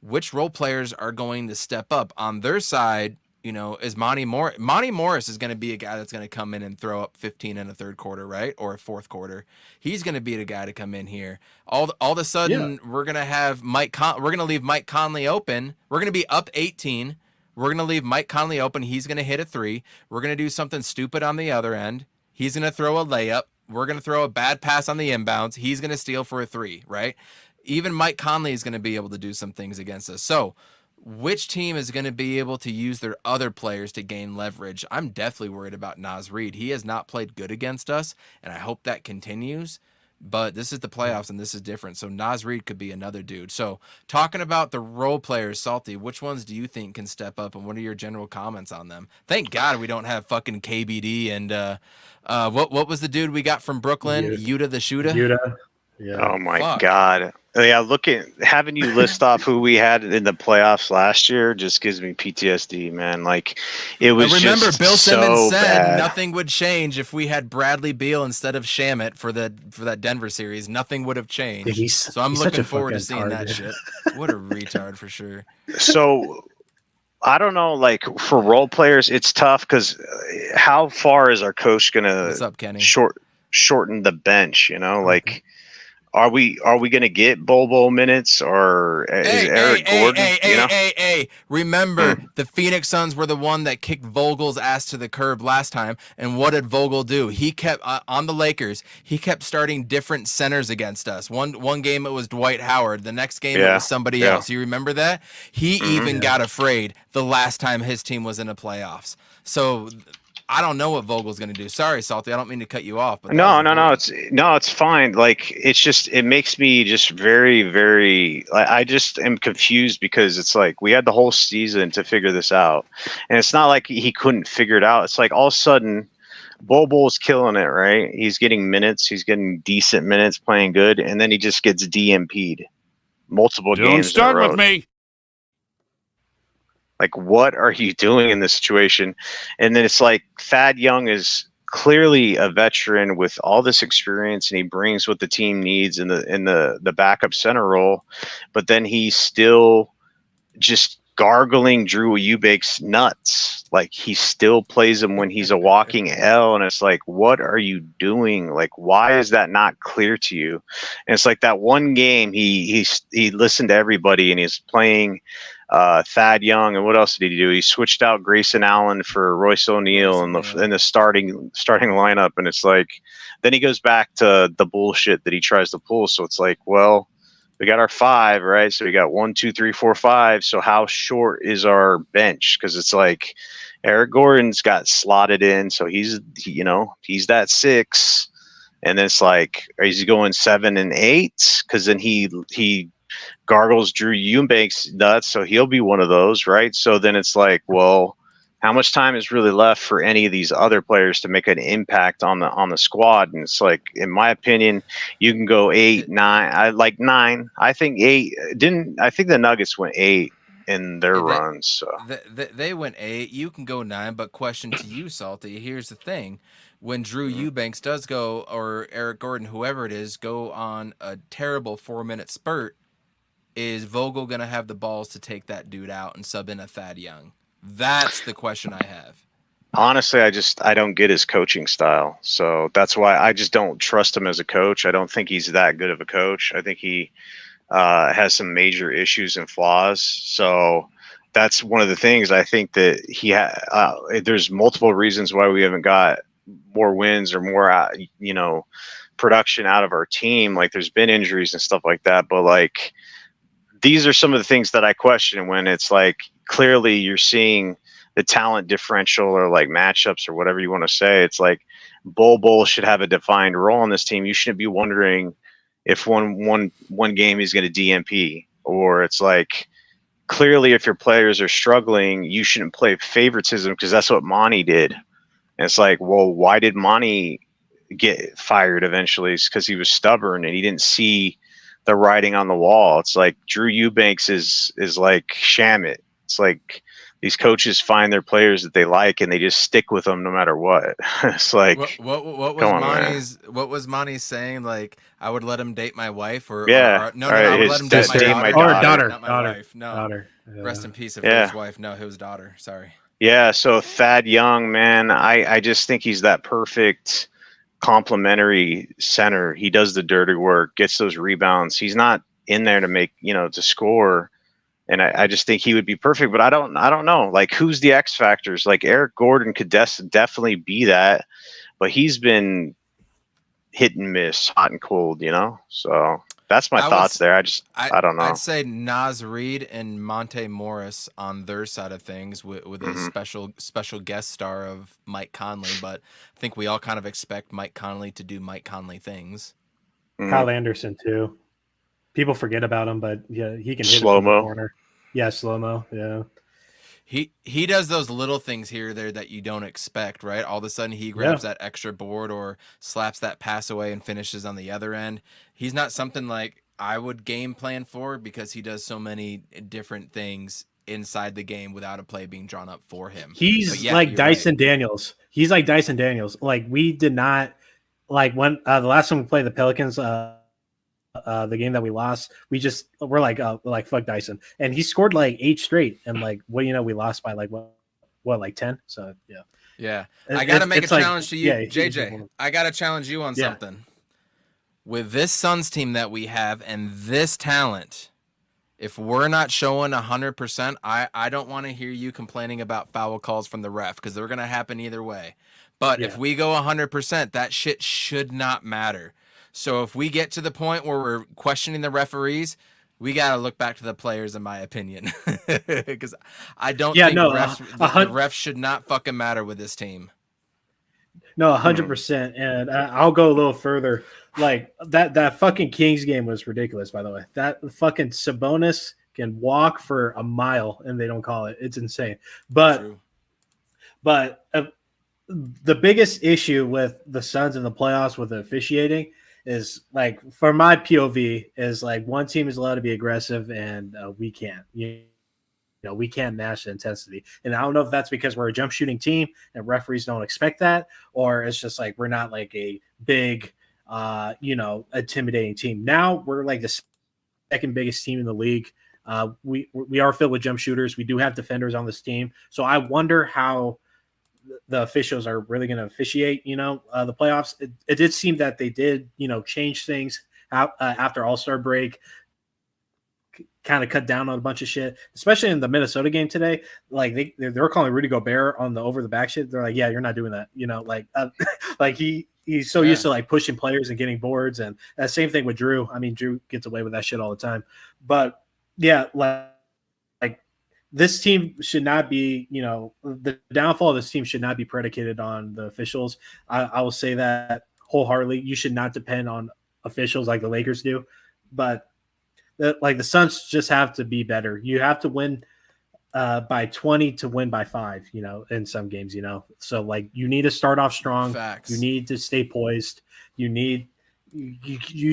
which role players are going to step up on their side? You know, is Monty Morris is going to be a guy that's going to come in and throw up 15 in a third quarter, right? Or a fourth quarter. He's going to be the guy to come in here. All of a sudden we're going to have we're going to leave Mike Conley open. We're going to be up 18. We're going to leave Mike Conley open. He's going to hit a 3. We're going to do something stupid on the other end. He's going to throw a layup. We're going to throw a bad pass on the inbounds. He's going to steal for a 3, right? Even Mike Conley is going to be able to do some things against us. So which team is going to be able to use their other players to gain leverage? I'm definitely worried about Naz Reid. He has not played good against us, and I hope that continues. But this is the playoffs, and this is different. So Naz Reid could be another dude. So talking about the role players, Salty, which ones do you think can step up, and what are your general comments on them? Thank God we don't have fucking KBD and what was the dude we got from Brooklyn? Yuta the Shooter? Yuta. Yeah. Oh my God. Yeah, having you list off who we had in the playoffs last year just gives me PTSD, man. Like it was. I remember just Bill Simmons so said bad. nothing would change if we had Bradley Beal instead of Shamit for that Denver series. Nothing would have changed. Dude, so I'm he's looking such a forward to fucking seeing that retard, shit. What a retard for sure. So I don't know, like for role players, it's tough because how far is our coach What's gonna up, Kenny? shorten the bench? You know, like. Are we going to get Bobo minutes or is Eric Gordon? Hey. Remember, the Phoenix Suns were the one that kicked Vogel's ass to the curb last time. And what did Vogel do? He kept, on the Lakers, he kept starting different centers against us. One game it was Dwight Howard. The next game it was somebody else. You remember that? He even got afraid the last time his team was in the playoffs. So I don't know what Vogel's going to do. Sorry, Salty. I don't mean to cut you off. But no. It's fine. Like it makes me just very, very. I just am confused because it's like we had the whole season to figure this out, and it's not like he couldn't figure it out. It's like all of a sudden, Bobo's killing it. Right? He's getting minutes. He's getting decent minutes, playing good, and then he just gets DMP'd multiple games. Don't start with me. Like, what are you doing in this situation? And then it's like Thad Young is clearly a veteran with all this experience, and he brings what the team needs in the backup center role. But then he's still just gargling Drew Eubanks nuts. Like he still plays him when he's a walking L, and it's like, what are you doing? Like, why is that not clear to you? And it's like that one game he listened to everybody, and he's playing Thad Young, and what else did he do? He switched out Grayson Allen for Royce O'Neal in the starting lineup, and it's like then he goes back to the bullshit that he tries to pull. So it's like, well, we got our 5, right? So we got 1, 2, 3, 4, 5. So how short is our bench? Because it's like Eric Gordon's got slotted in, so he's that 6. And it's like, is he going 7 and 8? Because then he gargles Drew Eubanks nuts, so he'll be one of those, right? So then it's like, well, how much time is really left for any of these other players to make an impact on the squad? And it's like, in my opinion, you can go 8, 9. I like 9. I think 8. I think the Nuggets went 8 in their runs. So they went 8. You can go 9, but question to you, Salty. Here's the thing: when Drew Eubanks does go, or Eric Gordon, whoever it is, go on a terrible 4-minute spurt, is Vogel gonna have the balls to take that dude out and sub in a Thad Young? That's the question I have. Honestly, I don't get his coaching style. So that's why I just don't trust him as a coach. I don't think he's that good of a coach. I think he has some major issues and flaws. So that's one of the things. I think that there's multiple reasons why we haven't got more wins or more, production out of our team. Like, there's been injuries and stuff like that. But like, these are some of the things that I question when it's like, clearly you're seeing the talent differential or like matchups or whatever you want to say. It's like Bol should have a defined role on this team. You shouldn't be wondering if one game he's going to DMP, or it's like, clearly if your players are struggling, you shouldn't play favoritism, because that's what Monty did. And it's like, well, why did Monty get fired eventually? It's because he was stubborn and he didn't see the writing on the wall. It's like Drew Eubanks is like Shamit. It's like these coaches find their players that they like and they just stick with them no matter what. It's like, what was Monty saying? Like, I would let him date my wife, or yeah, no, I would let him date my daughter, not my wife. No, daughter. Yeah. Rest in peace if it was his wife. No, it was daughter. Sorry. Yeah, so Thad Young, man, I just think he's that perfect complementary center. He does the dirty work, gets those rebounds. He's not in there to make, to score. And I just think he would be perfect, but I don't know. Like, who's the X factors? Like, Eric Gordon could definitely be that, but he's been hit and miss, hot and cold, So that's my thoughts there. I don't know. I'd say Naz Reid and Monte Morris on their side of things with a special guest star of Mike Conley, but I think we all kind of expect Mike Conley to do Mike Conley things. Kyle Anderson too. People forget about him, but yeah, he can hit slow-mo. It from the corner. Yeah, slow-mo. Yeah. He does those little things here or there that you don't expect, right? All of a sudden he grabs that extra board or slaps that pass away and finishes on the other end. He's not something like I would game plan for, because he does so many different things inside the game without a play being drawn up for him. He's like Dyson Daniels. He's like Dyson Daniels. Like, we did not, like, when the last time we played the Pelicans, the game that we lost, we're like fuck Dyson, and he scored like 8 straight, and like, we lost by like like 10. So yeah. I gotta make a challenge to you, yeah, JJ. I gotta challenge you on something. With this Suns team that we have and this talent, if we're not showing 100%, I don't want to hear you complaining about foul calls from the ref, because they're gonna happen either way. But if we go 100%, that shit should not matter. So if we get to the point where we're questioning the referees, we got to look back to the players, in my opinion, because I don't think the refs should not fucking matter with this team. No, 100%. And I'll go a little further. Like, that fucking Kings game was ridiculous, by the way. That fucking Sabonis can walk for a mile and they don't call it. It's insane. But the biggest issue with the Suns in the playoffs with the officiating is, like, for my POV, is like, one team is allowed to be aggressive and we can't. We can't match the intensity. And I don't know if that's because we're a jump shooting team and referees don't expect that, or it's just like we're not like a big, intimidating team. Now we're like the second biggest team in the league. We are filled with jump shooters. We do have defenders on this team. So I wonder how the officials are really going to officiate, the playoffs. It did seem that they did, change things out after All-Star break, kind of cut down on a bunch of shit, especially in the Minnesota game today. Like, they were calling Rudy Gobert on the over the back shit. They're like, yeah, you're not doing that. Like he's so used to like pushing players and getting boards, and same thing with Drew. I mean, Drew gets away with that shit all the time, but yeah, like this team should not be, the downfall of this team should not be predicated on the officials. I will say that wholeheartedly. You should not depend on officials like the Lakers do, but the Suns just have to be better. You have to win by 20 to win by 5, in some games, So like you need to start off strong. Facts. You need to stay poised. You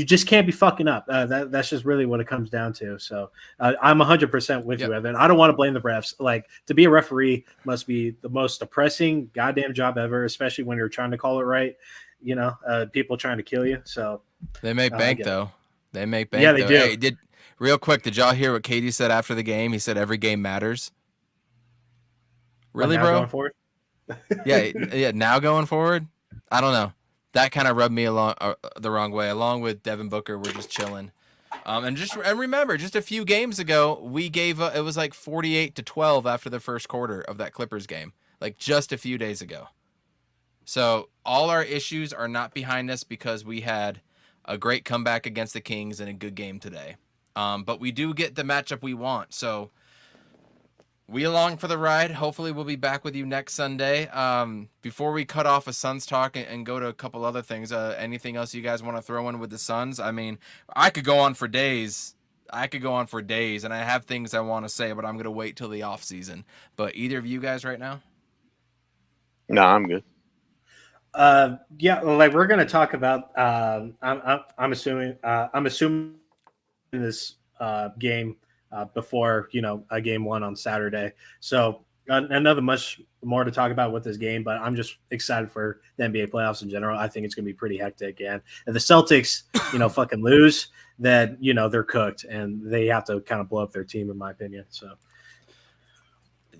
just can't be fucking up. That's just really what it comes down to. So I'm 100% with you, Evan. I don't want to blame the refs. Like, to be a referee must be the most depressing goddamn job ever, especially when you're trying to call it right. People trying to kill you. So they make bank though. They make bank. Yeah, they do. Hey, real quick, did y'all hear what Katie said after the game? He said every game matters. Really, bro? Going forward? yeah. Now going forward, I don't know. That kind of rubbed me the wrong way. Along with Devin Booker, we're just chilling. And remember, just a few games ago, we gave it was like 48-12 after the first quarter of that Clippers game, like just a few days ago. So all our issues are not behind us because we had a great comeback against the Kings and a good game today. But we do get the matchup we want. So we along for the ride. Hopefully we'll be back with you next Sunday. Before we cut off a Suns talk and go to a couple other things, anything else you guys want to throw in with the Suns? I mean, I could go on for days. And I have things I want to say, but I'm going to wait till the off season. But either of you guys right now? No, I'm good. Like we're going to talk about. I'm assuming this game before a game 1 on Saturday. So another much more to talk about with this game, but I'm just excited for the NBA playoffs in general. I think it's going to be pretty hectic. And if the Celtics, fucking lose, then they're cooked and they have to kind of blow up their team, in my opinion. So.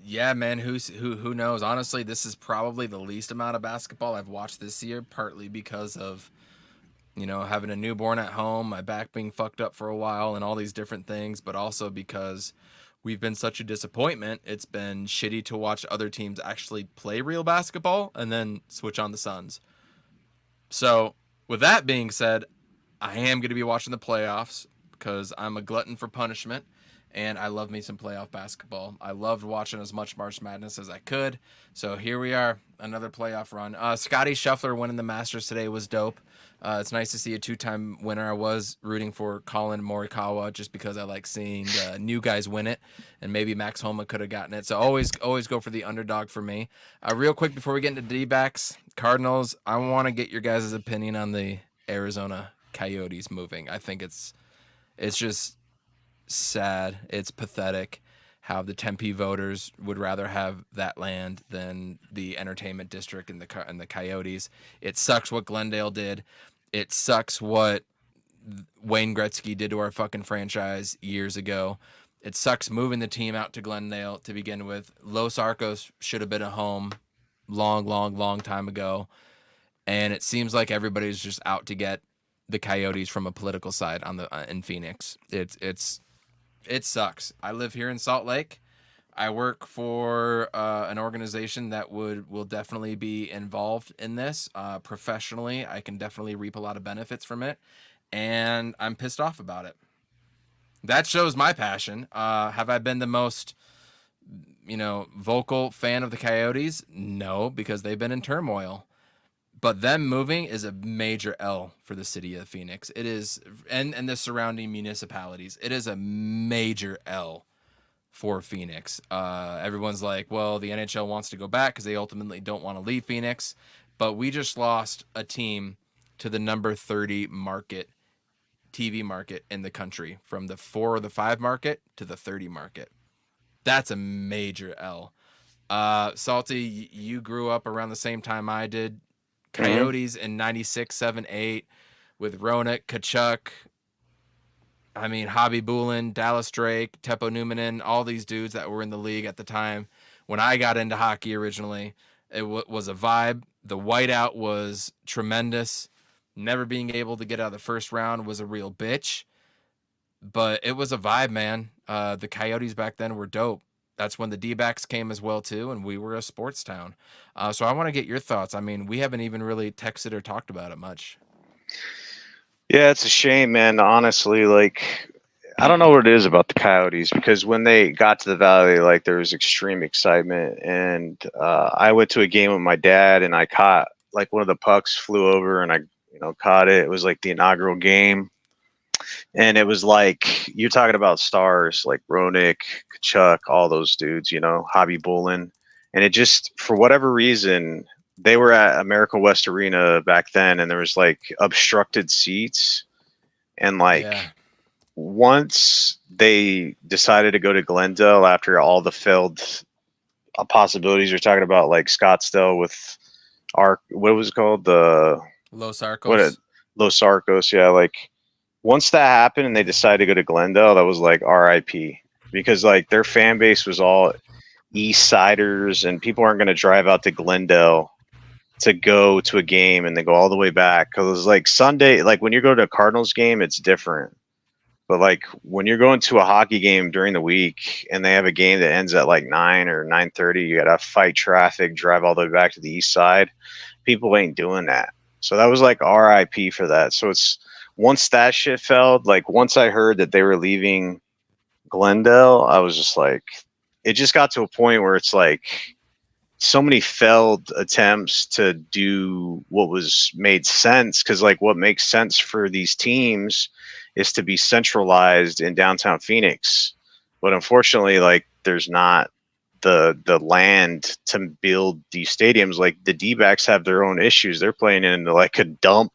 Yeah, man, who knows? Honestly, this is probably the least amount of basketball I've watched this year, partly because of, having a newborn at home, my back being fucked up for a while and all these different things, but also because we've been such a disappointment. It's been shitty to watch other teams actually play real basketball and then switch on the Suns. So with that being said, I am going to be watching the playoffs because I'm a glutton for punishment. And I love me some playoff basketball. I loved watching as much March Madness as I could. So here we are, another playoff run. Scotty Scheffler winning the Masters today was dope. It's nice to see a 2-time winner. I was rooting for Colin Morikawa just because I like seeing new guys win it. And maybe Max Homa could have gotten it. So always go for the underdog for me. Real quick, before we get into Dbacks, Cardinals, I want to get your guys' opinion on the Arizona Coyotes moving. I think it's just sad. It's pathetic how the Tempe voters would rather have that land than the entertainment district and the Coyotes. It sucks what Glendale did. It sucks what Wayne Gretzky did to our fucking franchise years ago. It sucks moving the team out to Glendale to begin with. Los Arcos should have been a home long time ago. And it seems like everybody's just out to get the Coyotes from a political side in Phoenix. It sucks. I live here in Salt Lake. I work for an organization that will definitely be involved in this professionally. I can definitely reap a lot of benefits from it, and I'm pissed off about it. That shows my passion. Have I been the most, vocal fan of the Coyotes? No, because they've been in turmoil. But them moving is a major L for the city of Phoenix. It is, and the surrounding municipalities. It is a major L for Phoenix. Everyone's like, well, the NHL wants to go back because they ultimately don't want to leave Phoenix. But we just lost a team to the number 30 TV market in the country, from the 4 or the 5 market to the 30 market. That's a major L. Salty, you grew up around the same time I did. Coyotes in 96, 7, 8 with Roenick, Kachuk, Hobby Bulin, Dallas Drake, Teppo Numminen, all these dudes that were in the league at the time. When I got into hockey originally, it was a vibe. The whiteout was tremendous. Never being able to get out of the first round was a real bitch. But it was a vibe, man. The Coyotes back then were dope. That's when the Dbacks came as well, too, and we were a sports town. So I want to get your thoughts. We haven't even really texted or talked about it much. Yeah, it's a shame, man. Honestly, I don't know what it is about the Coyotes, because when they got to the Valley, there was extreme excitement. And I went to a game with my dad, and I caught, one of the pucks flew over, and caught it. It was like the inaugural game. And it was like you're talking about stars like Roenick, Kachuk, all those dudes, Hobby Bullen. And it just, for whatever reason, they were at America West Arena back then, and there was like obstructed seats. And like Yeah. once they decided to go to Glendale after all the failed possibilities, you're talking about like Scottsdale with what was it called? Los What Arcos. Los Arcos, yeah. Like once that happened and they decided to go to Glendale, that was like RIP, because like their fan base was all East Siders, and people aren't going to drive out to Glendale to go to a game and they go all the way back. Because like Sunday, like when you go to a Cardinals game, it's different. But like when you're going to a hockey game during the week and they have a game that ends at like 9 or 9:30, you got to fight traffic, drive all the way back to the East Side. People ain't doing that. So that was like RIP for that. So it's, once that shit failed, like once I heard that they were leaving Glendale, I was just like, it just got to a point where it's like so many failed attempts to do what was made sense. Cause like what makes sense for these teams is to be centralized in downtown Phoenix. But unfortunately, like there's not the land to build these stadiums. Like the D-backs have their own issues. They're playing in like a dump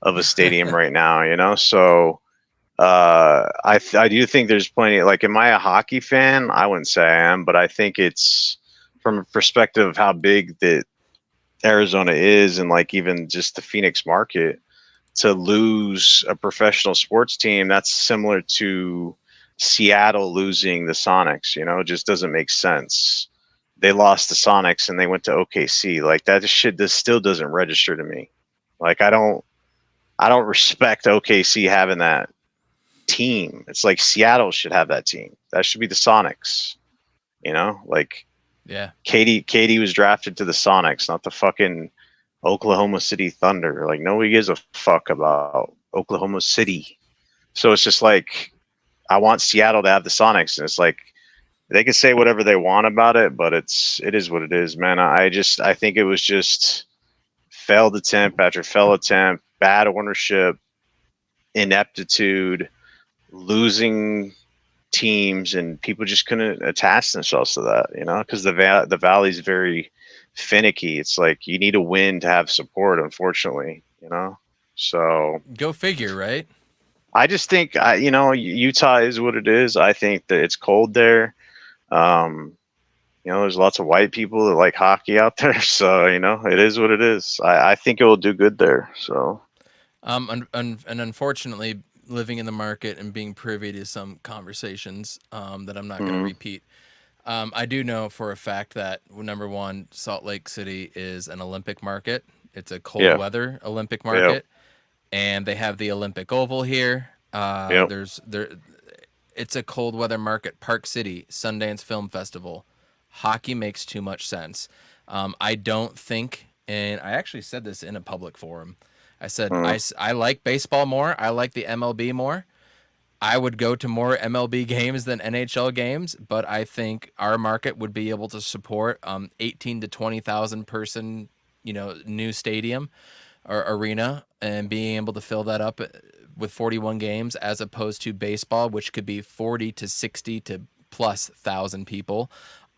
of a stadium right now, so I do think there's plenty. Like, am I a hockey fan? I wouldn't say I am, but I think it's from a perspective of how big that Arizona is, and like even just the Phoenix market, to lose a professional sports team. That's similar to Seattle losing the Sonics. It just doesn't make sense. They lost the Sonics and they went to OKC. Like that shit, this still doesn't register to me. Like I don't respect OKC having that team. It's like Seattle should have that team. That should be the Sonics. Like Yeah. Katie was drafted to the Sonics, not the fucking Oklahoma City Thunder. Like nobody gives a fuck about Oklahoma City. So it's just like I want Seattle to have the Sonics, and it's like they can say whatever they want about it, but it is what it is, man. I think it was just failed attempt after failed attempt, bad ownership, ineptitude, losing teams, and people just couldn't attach themselves to that, because the Valley's very finicky. It's like you need a win to have support, unfortunately, So Go figure, right? I just think Utah is what it is. I think that it's cold there. There's lots of white people that like hockey out there, so it is what it is. I think it will do good there. So, And unfortunately, living in the market and being privy to some conversations that I'm not going to repeat, I do know for a fact that number one, Salt Lake City is an Olympic market. It's a cold weather Olympic market, and they have the Olympic Oval here. It's a cold weather market. Park City, Sundance Film Festival. Hockey makes too much sense. I don't think, and I actually said this in a public forum. I said, I like baseball more. I like the MLB more. I would go to more MLB games than NHL games, but I think our market would be able to support 18 to 20,000 person, new stadium or arena, and being able to fill that up with 41 games, as opposed to baseball, which could be 40 to 60 to plus thousand people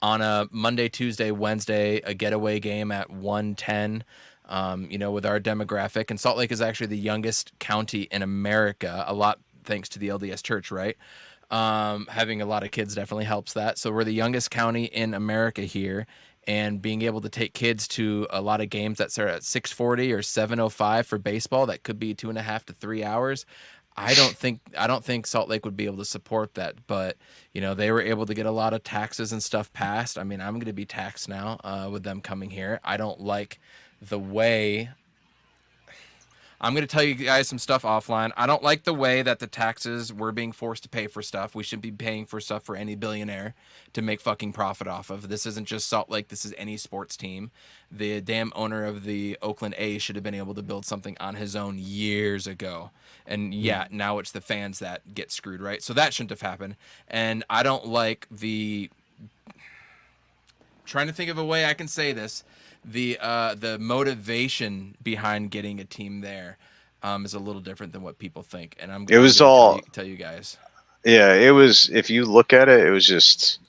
on a Monday, Tuesday, Wednesday, a getaway game at 1:10. With our demographic, and Salt Lake is actually the youngest county in America, a lot thanks to the LDS Church, right? Having a lot of kids definitely helps that. So we're the youngest county in America here, and being able to take kids to a lot of games that start at 6:40 or 7:05 for baseball, that could be 2.5 to 3 hours. I don't think Salt Lake would be able to support that, but they were able to get a lot of taxes and stuff passed. I mean, I'm going to be taxed now with them coming here. I don't like the way. I'm going to tell you guys some stuff offline. I don't like the way that the taxes we're being forced to pay for stuff. We should be paying for stuff for any billionaire to make fucking profit off of. This isn't just Salt Lake. This is any sports team. The damn owner of the Oakland A's should have been able to build something on his own years ago. And yeah, now it's the fans that get screwed, right? So that shouldn't have happened. And I don't like trying to think of a way I can say this. the motivation behind getting a team there is a little different than what people think. And I'm It was gonna all, tell you guys. yeah, it was, if you look at it, it was just,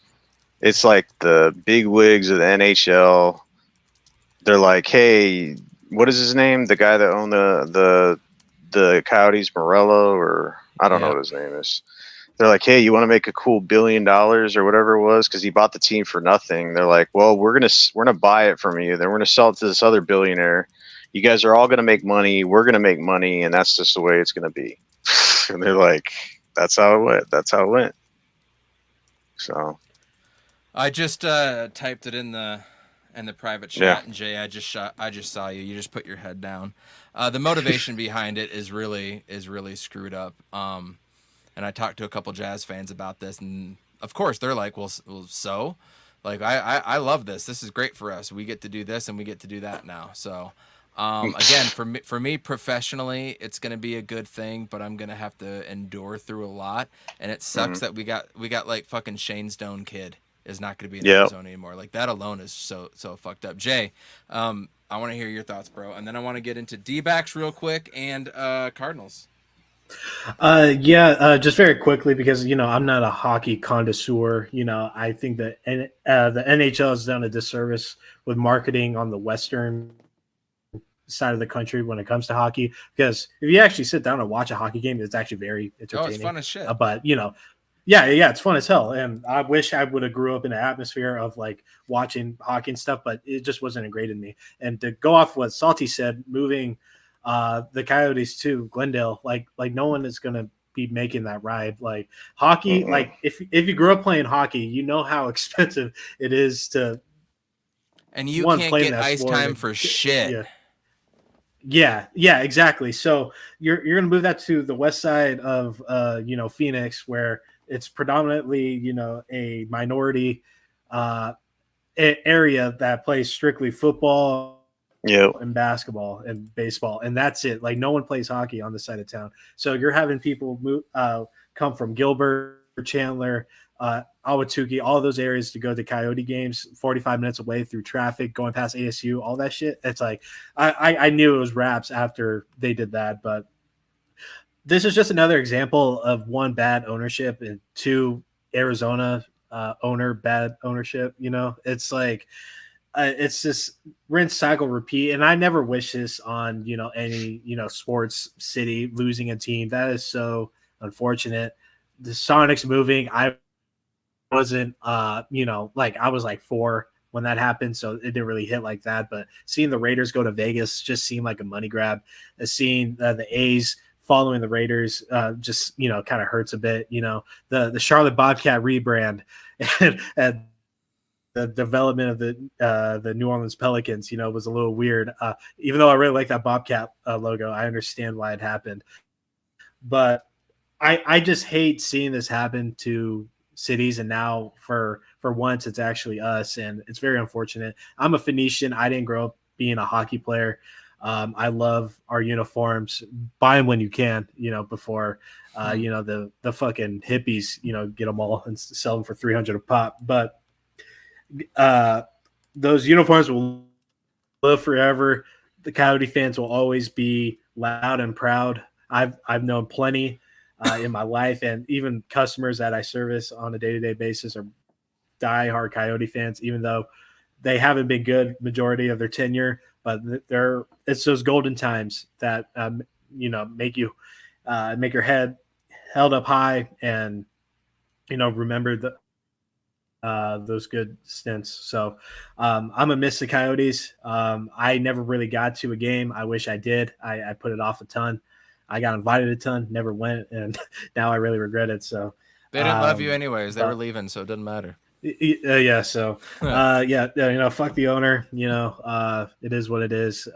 it's like the big wigs of the NHL. They're like, hey, what is his name? The guy that owned the Coyotes, Morello, or I don't know Yep. what his name is. They're like, hey, you want to make a cool $1 billion or whatever it was, because he bought the team for nothing. They're like, well, we're gonna buy it from you, then we're gonna sell it to this other billionaire. You guys are all gonna make money. We're gonna make money, and that's just the way it's gonna be. And they're like, that's how it went. That's how it went. So I just typed it in the private chat, yeah, and Jay, I just saw you. You just put your head down. The motivation behind it is really screwed up. And I talked to a couple Jazz fans about this, and of course they're like, well so, like I love this. This is great for us. We get to do this and we get to do that now. So, again, for me professionally, it's gonna be a good thing, but I'm gonna have to endure through a lot, and it sucks that we got like fucking Shane Stone kid is not going to be in yeah. Arizona anymore. Like that alone is so fucked up. Jay, I want to hear your thoughts, bro, and then I want to get into Dbacks real quick and Cardinals. Just very quickly, because I'm not a hockey connoisseur. I think that the NHL has done a disservice with marketing on the Western side of the country when it comes to hockey. Because if you actually sit down and watch a hockey game, it's actually very entertaining. Oh, it's fun as shit. But yeah, it's fun as hell. And I wish I would have grew up in an atmosphere of like watching hockey and stuff, but it just wasn't ingrained in me. And to go off what Salty said, moving the Coyotes to Glendale, like no one is gonna be making that ride. Like hockey, like if you grew up playing hockey, you know how expensive it is to, and you one, can't play get ice time for shit. Yeah, exactly. So you're gonna move that to the west side of Phoenix, where it's predominantly a minority area that plays strictly football, and basketball and baseball, and that's it. Like no one plays hockey on the side of town. So you're having people come from Gilbert, Chandler, Awatuki, all those areas to go to Coyote games, 45 minutes away through traffic, going past ASU, all that shit. It's like I knew it was raps after they did that, but this is just another example of one, bad ownership, and two, Arizona owner bad ownership. It's like it's just rinse, cycle, repeat. And I never wish this on any sports city losing a team. That is so unfortunate. The Sonics moving, I wasn't like I was like 4 when that happened, so it didn't really hit like that. But seeing the Raiders go to Vegas just seemed like a money grab. Seeing the A's following the Raiders just kind of hurts a bit. The Charlotte Bobcat rebrand and the development of the New Orleans Pelicans was a little weird. Even though I really like that Bobcat logo, I understand why it happened. But I just hate seeing this happen to cities, and now for once it's actually us, and it's very unfortunate. I'm a Phoenician. I didn't grow up being a hockey player. I love our uniforms. Buy them when you can, before the fucking hippies get them all and sell them for $300 a pop. But those uniforms will live forever. The Coyote fans will always be loud and proud. I've known plenty in my life, and even customers that I service on a day-to-day basis are diehard Coyote fans, even though they haven't been good majority of their tenure. But it's those golden times that make you make your head held up high, and remember those good stints. So I'm gonna miss the Coyotes. I never really got to a game. I wish I did. I put it off a ton. I got invited a ton, never went, and now I really regret it. So they didn't love you anyways. They were leaving, so it doesn't matter. Yeah. So fuck the owner. It is what it is.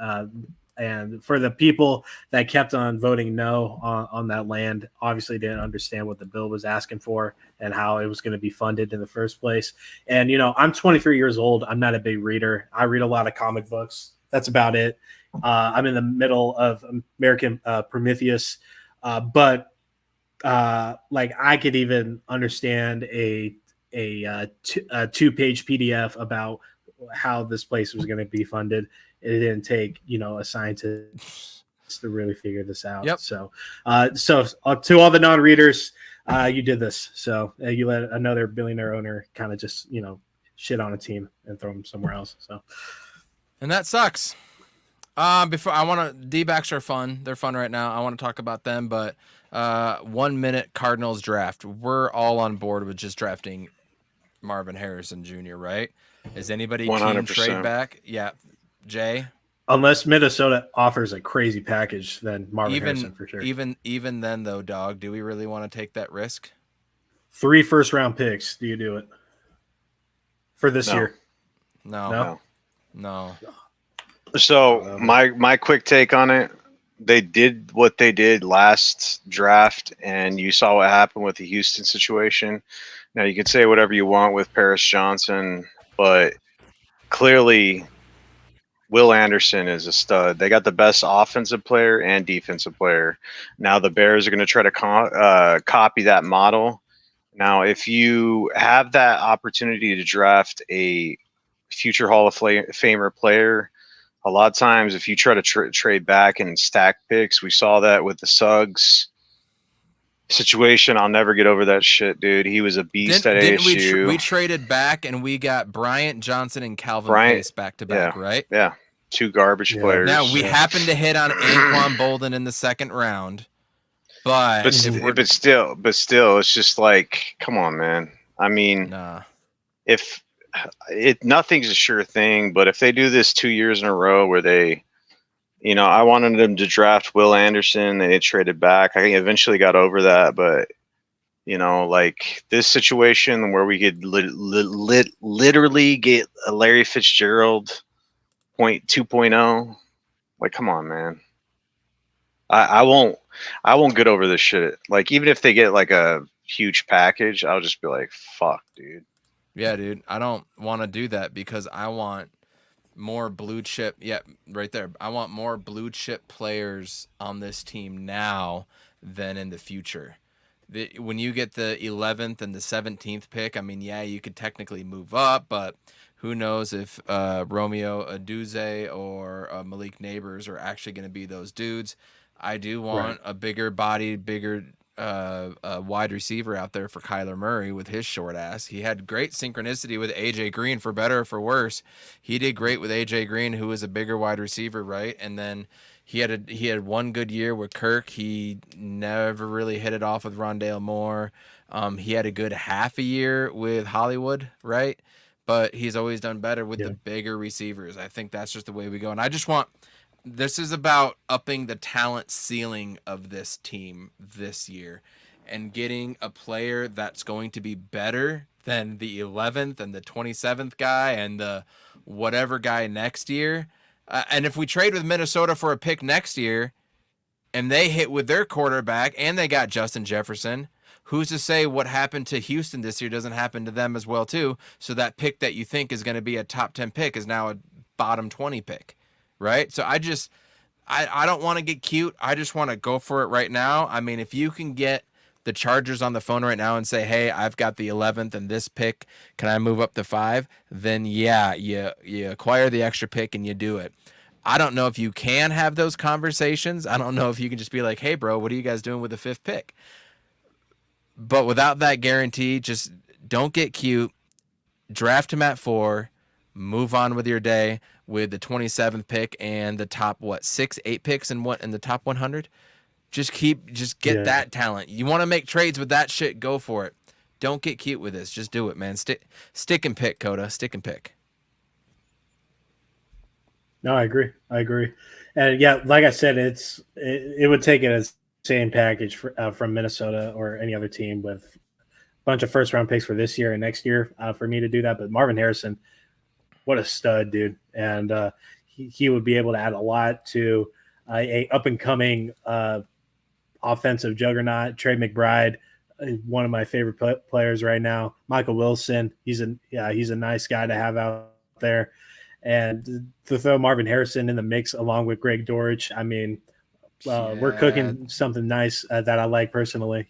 And for the people that kept on voting no on that land, obviously didn't understand what the bill was asking for and how it was going to be funded in the first place. And, I'm 23 years old. I'm not a big reader. I read a lot of comic books. That's about it. I'm in the middle of American Prometheus. But I could even understand a 2-page PDF about how this place was going to be funded. It didn't take, a scientist to really figure this out. Yep. So to all the non-readers, you did this. So you let another billionaire owner kind of just, shit on a team and throw them somewhere else. So, and that sucks. D-backs are fun. They're fun right now. I want to talk about them, but 1 minute Cardinals draft. We're all on board with just drafting Marvin Harrison Jr., right? Is anybody keen 100%. trade back? Yeah. Jay? Unless Minnesota offers a crazy package, then Marvin Harrison for sure. Even then, though, dog, do we really want to take that risk? 3 first-round picks. Do you do it for this year? No. So my quick take on it, they did what they did last draft, and you saw what happened with the Houston situation. Now, you can say whatever you want with Paris Johnson, but clearly Will Anderson is a stud. They got the best offensive player and defensive player. Now the Bears are going to try to copy that model. Now, if you have that opportunity to draft a future Hall of Famer player, a lot of times if you try to trade back and stack picks, we saw that with the Suggs situation. I'll never get over that shit, dude. He was a beast at ASU. We traded back and we got Bryant Johnson and Calvin Pace back to back, right? Yeah, 2 garbage players. Now we happened to hit on Anquan Bolden in the second round, but still, it's just like, come on, man. I mean, if nothing's a sure thing, but if they do this 2 years in a row where they, I wanted them to draft Will Anderson, they traded back. I think eventually got over that, but like this situation where we could literally get a Larry Fitzgerald 2.0, like, come on, man. I won't get over this shit. Like, even if they get like a huge package, I'll just be like, fuck, dude. Yeah, dude, I don't want to do that because I want more blue chip. Yeah, right there. I want more blue chip players on this team now than in the future. When you get the 11th and the 17th pick, I mean, yeah, you could technically move up, but who knows if Romeo Aduze or Malik Neighbors are actually going to be those dudes. I do want a bigger bodied, bigger wide receiver out there for Kyler Murray with his short ass. He had great synchronicity with AJ Green, for better or for worse. He did great with AJ Green, who was a bigger wide receiver, right? And then he had one good year with Kirk. He never really hit it off with Rondale Moore. He had a good half a year with Hollywood, right? But he's always done better with the bigger receivers. I think that's just the way we go. And I just want this is about upping the talent ceiling of this team this year and getting a player that's going to be better than the 11th and the 27th guy and the whatever guy next year. And if we trade with Minnesota for a pick next year and they hit with their quarterback and they got Justin Jefferson, who's to say what happened to Houston this year doesn't happen to them as well too? So that pick that you think is going to be a top 10 pick is now a bottom 20 pick. Right. So I don't want to get cute. I just want to go for it right now. I mean, if you can get the Chargers on the phone right now and say, hey, I've got the 11th and this pick, can I move up to 5? Then yeah, you acquire the extra pick and you do it. I don't know if you can have those conversations. I don't know if you can just be like, hey, bro, what are you guys doing with the 5th pick? But without that guarantee, just don't get cute. Draft him at 4. Move on with your day with the 27th pick and the top 6-8 picks in the top 100. Just get that talent. You want to make trades with that shit, go for it. Don't get cute with this. Just do it, man. Stick and pick, Coda. Stick and pick. No, I agree. And yeah, like I said, it would take an insane package from Minnesota or any other team with a bunch of first round picks for this year and next year for me to do that. But Marvin Harrison, what a stud, dude. And he would be able to add a lot to a up-and-coming offensive juggernaut. Trey McBride, one of my favorite players right now. Michael Wilson, he's a nice guy to have out there. And to throw Marvin Harrison in the mix along with Greg Dortch, I mean, we're cooking something nice that I like personally,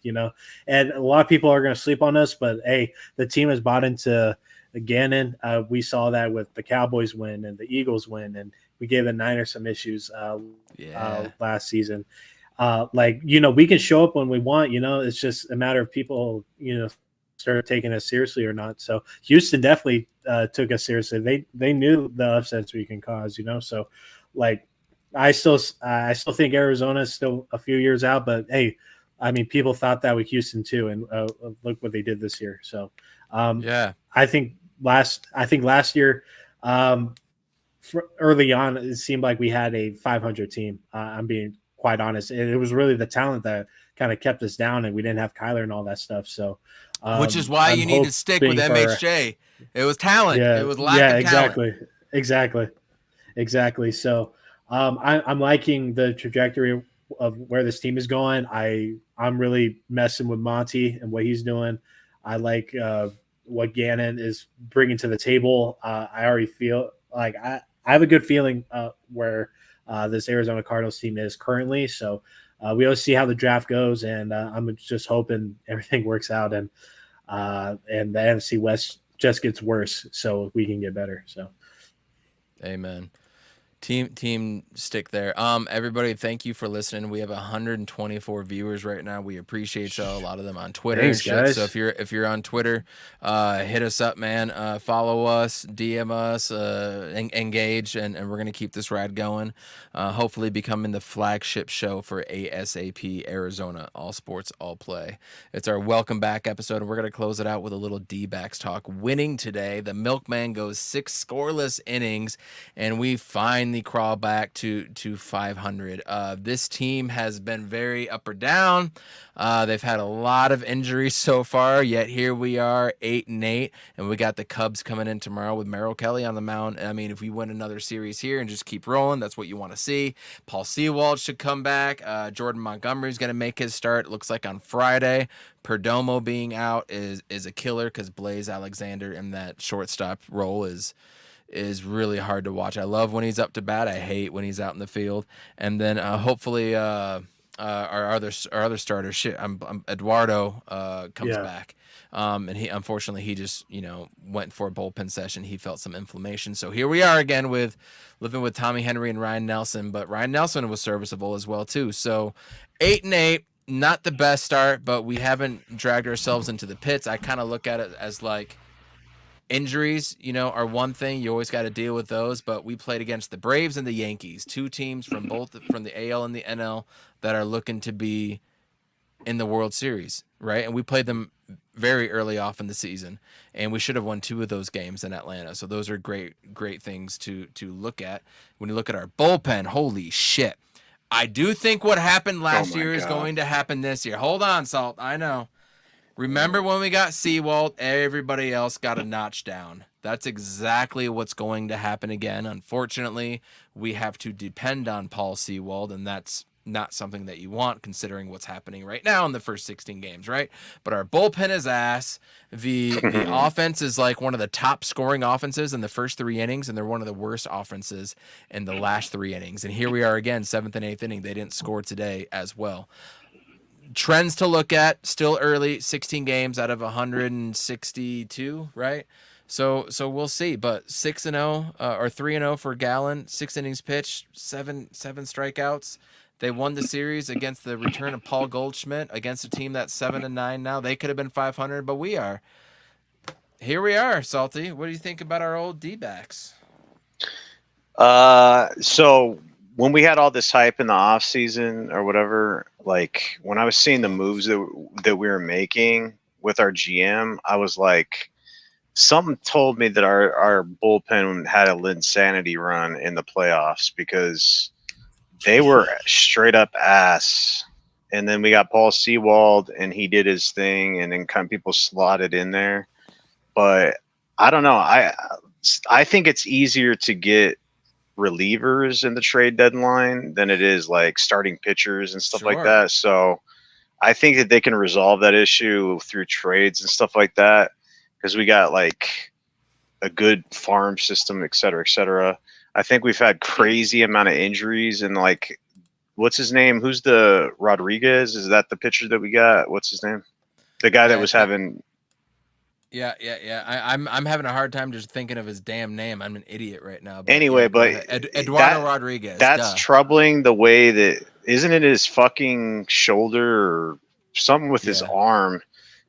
And a lot of people are going to sleep on us, but, hey, the team has bought into Gannon. We saw that with the Cowboys win and the Eagles win, and we gave the Niners some issues last season. We can show up when we want. It's just a matter of people, start taking us seriously or not. So Houston definitely took us seriously. They knew the upsets we can cause. So I still think Arizona is still a few years out, but hey, I mean, people thought that with Houston too, and look what they did this year. So I think last year, early on, it seemed like we had a 500 team. I'm being quite honest. It was really the talent that kind of kept us down, and we didn't have Kyler and all that stuff. So, which is why you need to stick with MHJ. It was talent. Yeah, it was lack of talent. Exactly. So, I'm liking the trajectory of where this team is going. I'm really messing with Monty and what he's doing. I like what Gannon is bringing to the table. I already feel like I have a good feeling where this Arizona Cardinals team is currently. So we will see how the draft goes, and I'm just hoping everything works out, and the NFC West just gets worse so we can get better. So, amen. Team stick there. Everybody, thank you for listening. We have 124 viewers right now. We appreciate y'all. A lot of them on Twitter. Thanks, and shit. guys. So if you're on Twitter, hit us up, man. Follow us, DM us, engage, and we're gonna keep this ride going. Hopefully becoming the flagship show for ASAP Arizona, all sports, all play. It's our welcome back episode, and we're gonna close it out with a little D-backs talk. Winning today, the Milkman goes 6 scoreless innings, and we finally crawl back to 500. This team has been very up or down. They've had a lot of injuries so far, yet here we are, 8-8, and we got the Cubs coming in tomorrow with Merrill Kelly on the mound. I mean, if we win another series here and just keep rolling, that's what you want to see. Paul Sewald should come back. Jordan Montgomery's going to make his start, it looks like, on Friday. Perdomo being out is a killer because Blaze Alexander in that shortstop role is really hard to watch. I love when he's up to bat. I hate when he's out in the field. And then hopefully our other starter, Eduardo comes back. And he unfortunately just went for a bullpen session. He felt some inflammation. So here we are again living with Tommy Henry and Ryan Nelson. But Ryan Nelson was serviceable as well too. So 8-8. Not the best start, but we haven't dragged ourselves into the pits. I kind of look at it as like, injuries, are one thing. You always got to deal with those. But we played against the Braves and the Yankees, two teams from the AL and the NL that are looking to be in the World Series, right? And we played them very early off in the season, and we should have won 2 of those games in Atlanta. So those are great things to look at. When you look at our bullpen, holy shit. I do think what happened last year is going to happen this year. Hold on, Salt. I know. Remember when we got Sewald, everybody else got a notch down. That's exactly what's going to happen again. Unfortunately, we have to depend on Paul Sewald, and that's not something that you want considering what's happening right now in the first 16 games, right? But our bullpen is ass. The offense is like one of the top scoring offenses in the first 3 innings, and they're one of the worst offenses in the last 3 innings. And here we are again, 7th and 8th inning. They didn't score today as well. Trends to look at, still early, 16 games out of 162, right? So we'll see. But 6-0 or 3-0 for Gallen, 6 innings pitched, seven strikeouts. They won the series against the return of Paul Goldschmidt against a team that's 7-9 now. They could have been 500, but here we are, Salty. What do you think about our old D-backs? So when we had all this hype in the off season or whatever, like when I was seeing the moves that we were making with our GM, I was like, something told me that our bullpen had a insanity run in the playoffs because they were straight up ass. And then we got Paul Sewald, and he did his thing, and then kind of people slotted in there. But I don't know. I think it's easier to get relievers in the trade deadline than it is like starting pitchers and stuff like that. So I think that they can resolve that issue through trades and stuff like that because we got like a good farm system, et cetera, et cetera. I think we've had crazy amount of injuries and like, what's his name? Who's the Rodriguez? Is that the pitcher that we got? What's his name? The guy that was having. Yeah. I'm having a hard time just thinking of his damn name. I'm an idiot right now. But Anyway, yeah, go but ahead. Eduardo that Rodriguez. that's Duh. troubling the way that isn't it his fucking shoulder or something with his Yeah. arm,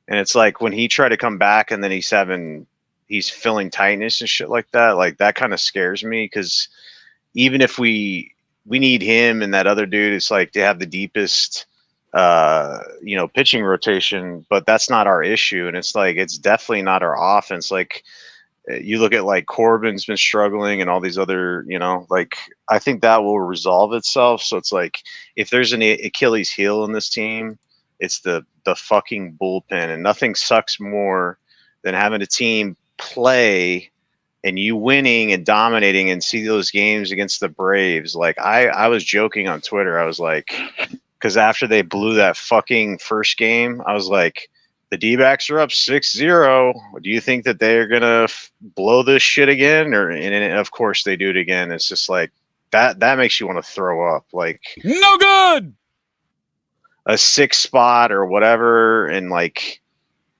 and it's like when he tried to come back and then he's feeling tightness and shit like that kind of scares me because even if we need him and that other dude, it's like to have the deepest pitching rotation, but that's not our issue, and it's like it's definitely not our offense. Like you look at like Corbin's been struggling and all these other, like I think that will resolve itself. So it's like if there's an Achilles heel in this team, it's the fucking bullpen, and nothing sucks more than having a team play and you winning and dominating and see those games against the Braves. Like I was joking on Twitter. I was like, because after they blew that fucking first game, I was like, the D-backs are up 6-0. Do you think that they're going to blow this shit again? And of course they do it again. It's just like that makes you want to throw up. Like No good. A 6 spot or whatever, and like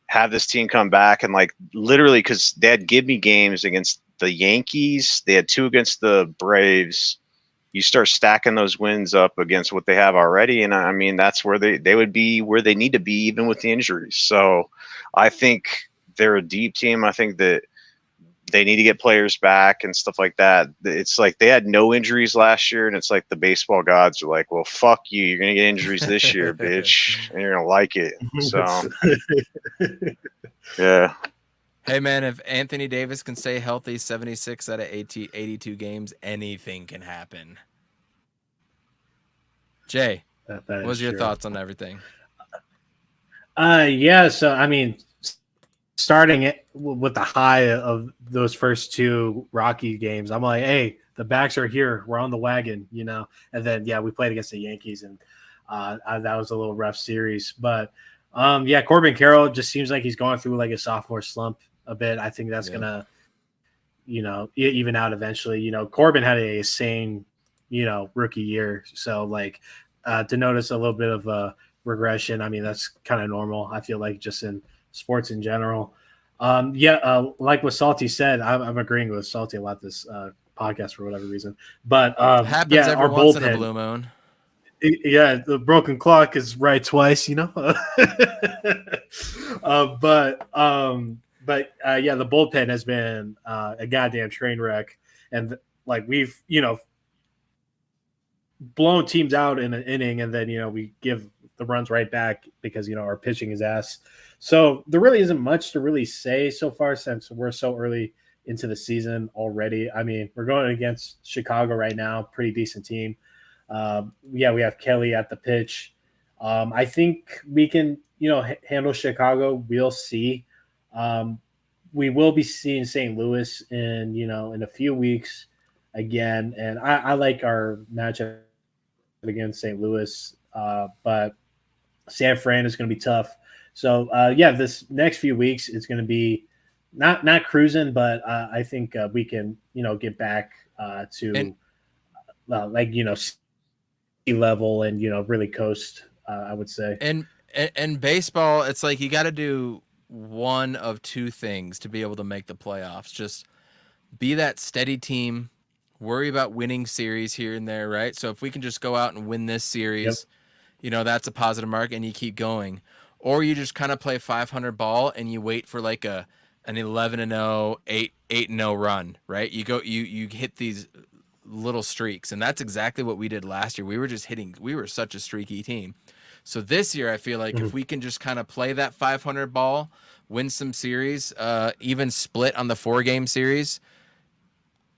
have this team come back and like literally because they had give me games against the Yankees. They had 2 against the Braves. You start stacking those wins up against what they have already. And I mean, that's where they would be where they need to be, even with the injuries. So I think they're a deep team. I think that they need to get players back and stuff like that. It's like they had no injuries last year. And it's like the baseball gods are like, well, fuck you. You're going to get injuries this year, bitch. And you're going to like it. So, yeah. Hey, man, if Anthony Davis can stay healthy 76 out of 82 games, anything can happen. Jay, what was your thoughts on everything? Yeah, so, I mean, starting it with the high of those first 2 Rocky games, I'm like, hey, the backs are here. We're on the wagon, And then, we played against the Yankees, and that was a little rough series. But, Corbin Carroll just seems like he's going through like a sophomore slump a bit. I think that's gonna, even out eventually. Corbin had a insane, rookie year. So like to notice a little bit of a regression, I mean, that's kind of normal. I feel like just in sports in general. Like what Salty said, I'm agreeing with Salty a lot this podcast for whatever reason. But happens every once in a blue moon. Yeah, the broken clock is right twice, the bullpen has been a goddamn train wreck, and like we've blown teams out in an inning, and then we give the runs right back because our pitching is ass. So there really isn't much to really say so far since we're so early into the season already. I mean, we're going against Chicago right now, pretty decent team. We have Kelly at the pitch. I think we can handle Chicago. We'll see. We will be seeing St. Louis in a few weeks again, and I like our matchup against St. Louis, but San Fran is going to be tough. So this next few weeks it's going to be not cruising, but I think we can get back to sea level and really coast. I would say. And baseball, it's like you got to do one of 2 things to be able to make the playoffs. Just be that steady team, worry about winning series here and there, right? So if we can just go out and win this series, that's a positive mark, and you keep going. Or you just kind of play 500 ball and you wait for like an 11-0, 8-0 run, right? You hit these little streaks, and that's exactly what we did last year. We were such a streaky team. So this year, I feel like if we can just kind of play that 500 ball, win some series, even split on the 4-game series,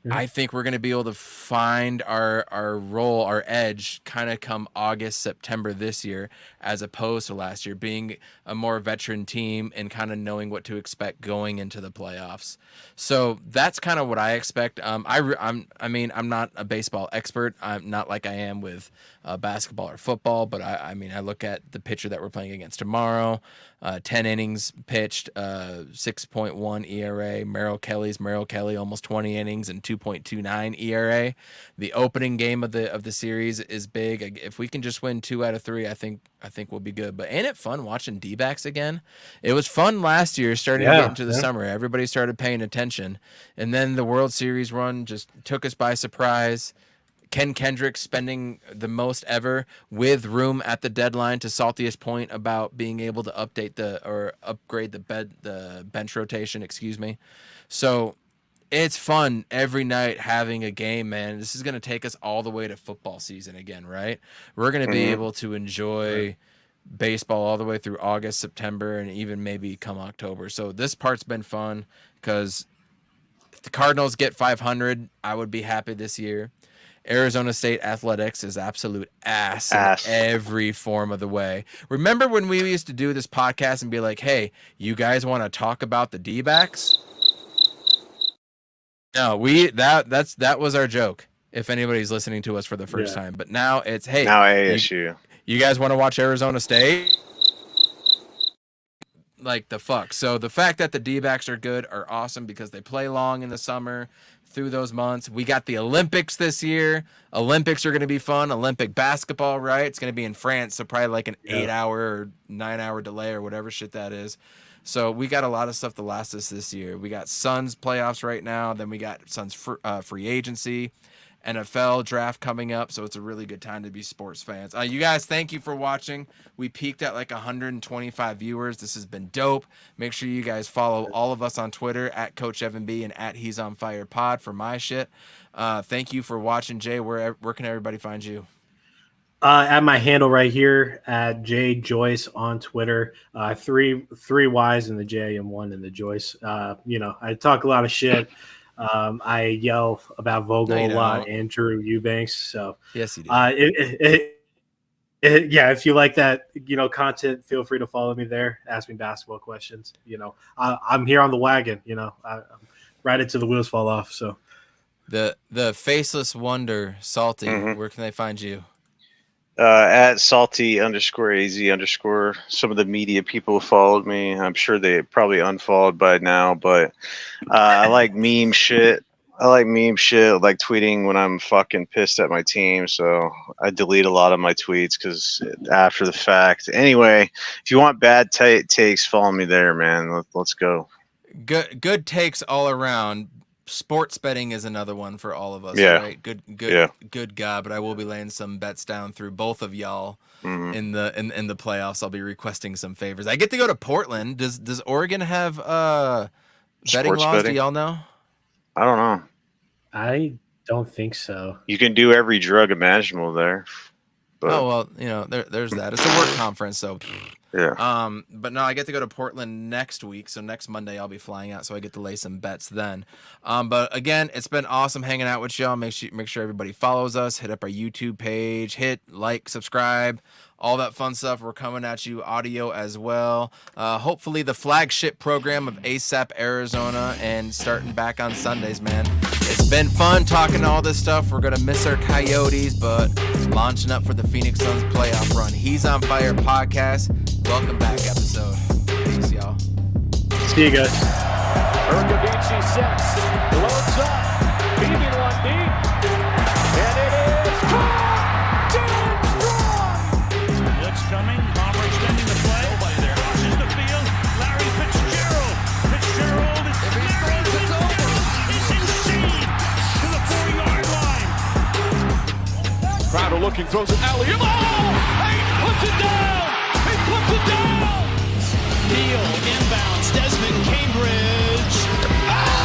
I think we're going to be able to find our role, our edge, kind of come August, September this year, as opposed to last year, being a more veteran team and kind of knowing what to expect going into the playoffs. So that's kind of what I expect. I'm not a baseball expert. I'm not like I am with basketball or football, but I mean, I look at the pitcher that we're playing against tomorrow, 10 innings pitched, 6.1 ERA. Merrill Kelly, almost 20 innings and 2.29 ERA. The opening game of the series is big. If we can just win 2 out of 3, I think we'll be good. But ain't it fun watching D-backs again? It was fun last year, starting to get into the summer. Everybody started paying attention, and then the World Series run just took us by surprise. Ken Kendrick spending the most ever with room at the deadline, to Salty's point about being able to upgrade the bench rotation, excuse me. So it's fun every night having a game, man. This is going to take us all the way to football season again, right? We're going to be able to enjoy baseball all the way through August, September, and even maybe come October. So this part's been fun, because if the Cardinals get 500, I would be happy this year. Arizona State athletics is absolute ass in every form of the way. Remember when we used to do this podcast and be like, hey, you guys want to talk about the D-backs? No, that was our joke, if anybody's listening to us for the first time. But now it's, hey, now ASU. You guys want to watch Arizona State? Like the fuck. So the fact that the D-backs are good are awesome, because they play long in the summer through those months. We got the Olympics this year. Olympics are going to be fun. Olympic basketball, right? It's going to be in France, so probably like an 8-hour or 9-hour delay or whatever shit that is. So we got a lot of stuff to last us this year. We got Suns playoffs right now. Then we got Suns free agency. NFL draft coming up, so it's a really good time to be sports fans. You guys, thank you for watching. We peaked at like 125 viewers. This has been dope. Make sure you guys follow all of us on Twitter at Coach Evan B and at He's on Fire Pod for my shit. Thank you for watching, Jay. Where can everybody find you? At my handle right here at J Joyce on Twitter. Three Y's in the J and 1 in the Joyce. I talk a lot of shit. I yell about Vogel a lot and Drew Eubanks. So yes, you do. If you like that, content, feel free to follow me there. Ask me basketball questions. I'm here on the wagon. I'm right until the wheels fall off. So the faceless wonder, Salty. Where can they find you? At Salty_AZ_. Some of the media people followed me. I'm sure they probably unfollowed by now, but I like meme shit. I like tweeting when I'm fucking pissed at my team. So I delete a lot of my tweets because after the fact. Anyway, if you want bad takes, follow me there, man. Let's go. Good takes all around. Sports betting is another one for all of us, right? Good God, but I will be laying some bets down through both of y'all in the playoffs. I'll be requesting some favors. I get to go to Portland. Does Oregon have betting laws? Do y'all know? I don't know. I don't think so. You can do every drug imaginable there. But... Oh well, there's that. It's a work conference, so yeah. But no, I get to go to Portland next week, so next Monday I'll be flying out, so I get to lay some bets then. But again, it's been awesome hanging out with y'all. Make sure everybody follows us. Hit up our YouTube page. Hit like, subscribe, all that fun stuff. We're coming at you audio as well. Hopefully the flagship program of ASAP Arizona, and starting back on Sundays, man. It's been fun talking all this stuff. We're gonna miss our Coyotes, but launching up for the Phoenix Suns playoff run. He's on Fire podcast. Welcome back episode. Peace, y'all. See you guys. Urkavici sets, loads up, beating one deep, and it is caught! Blitz coming, Palmer extending the play. Nobody there, watches the field. Larry Fitzgerald is Larry Fitzgerald is insane to the 4-yard line. Crowder looking, throws an alley. Oh! He puts it down! He puts it down! Neal inbounds, Desmond Cambridge. Oh!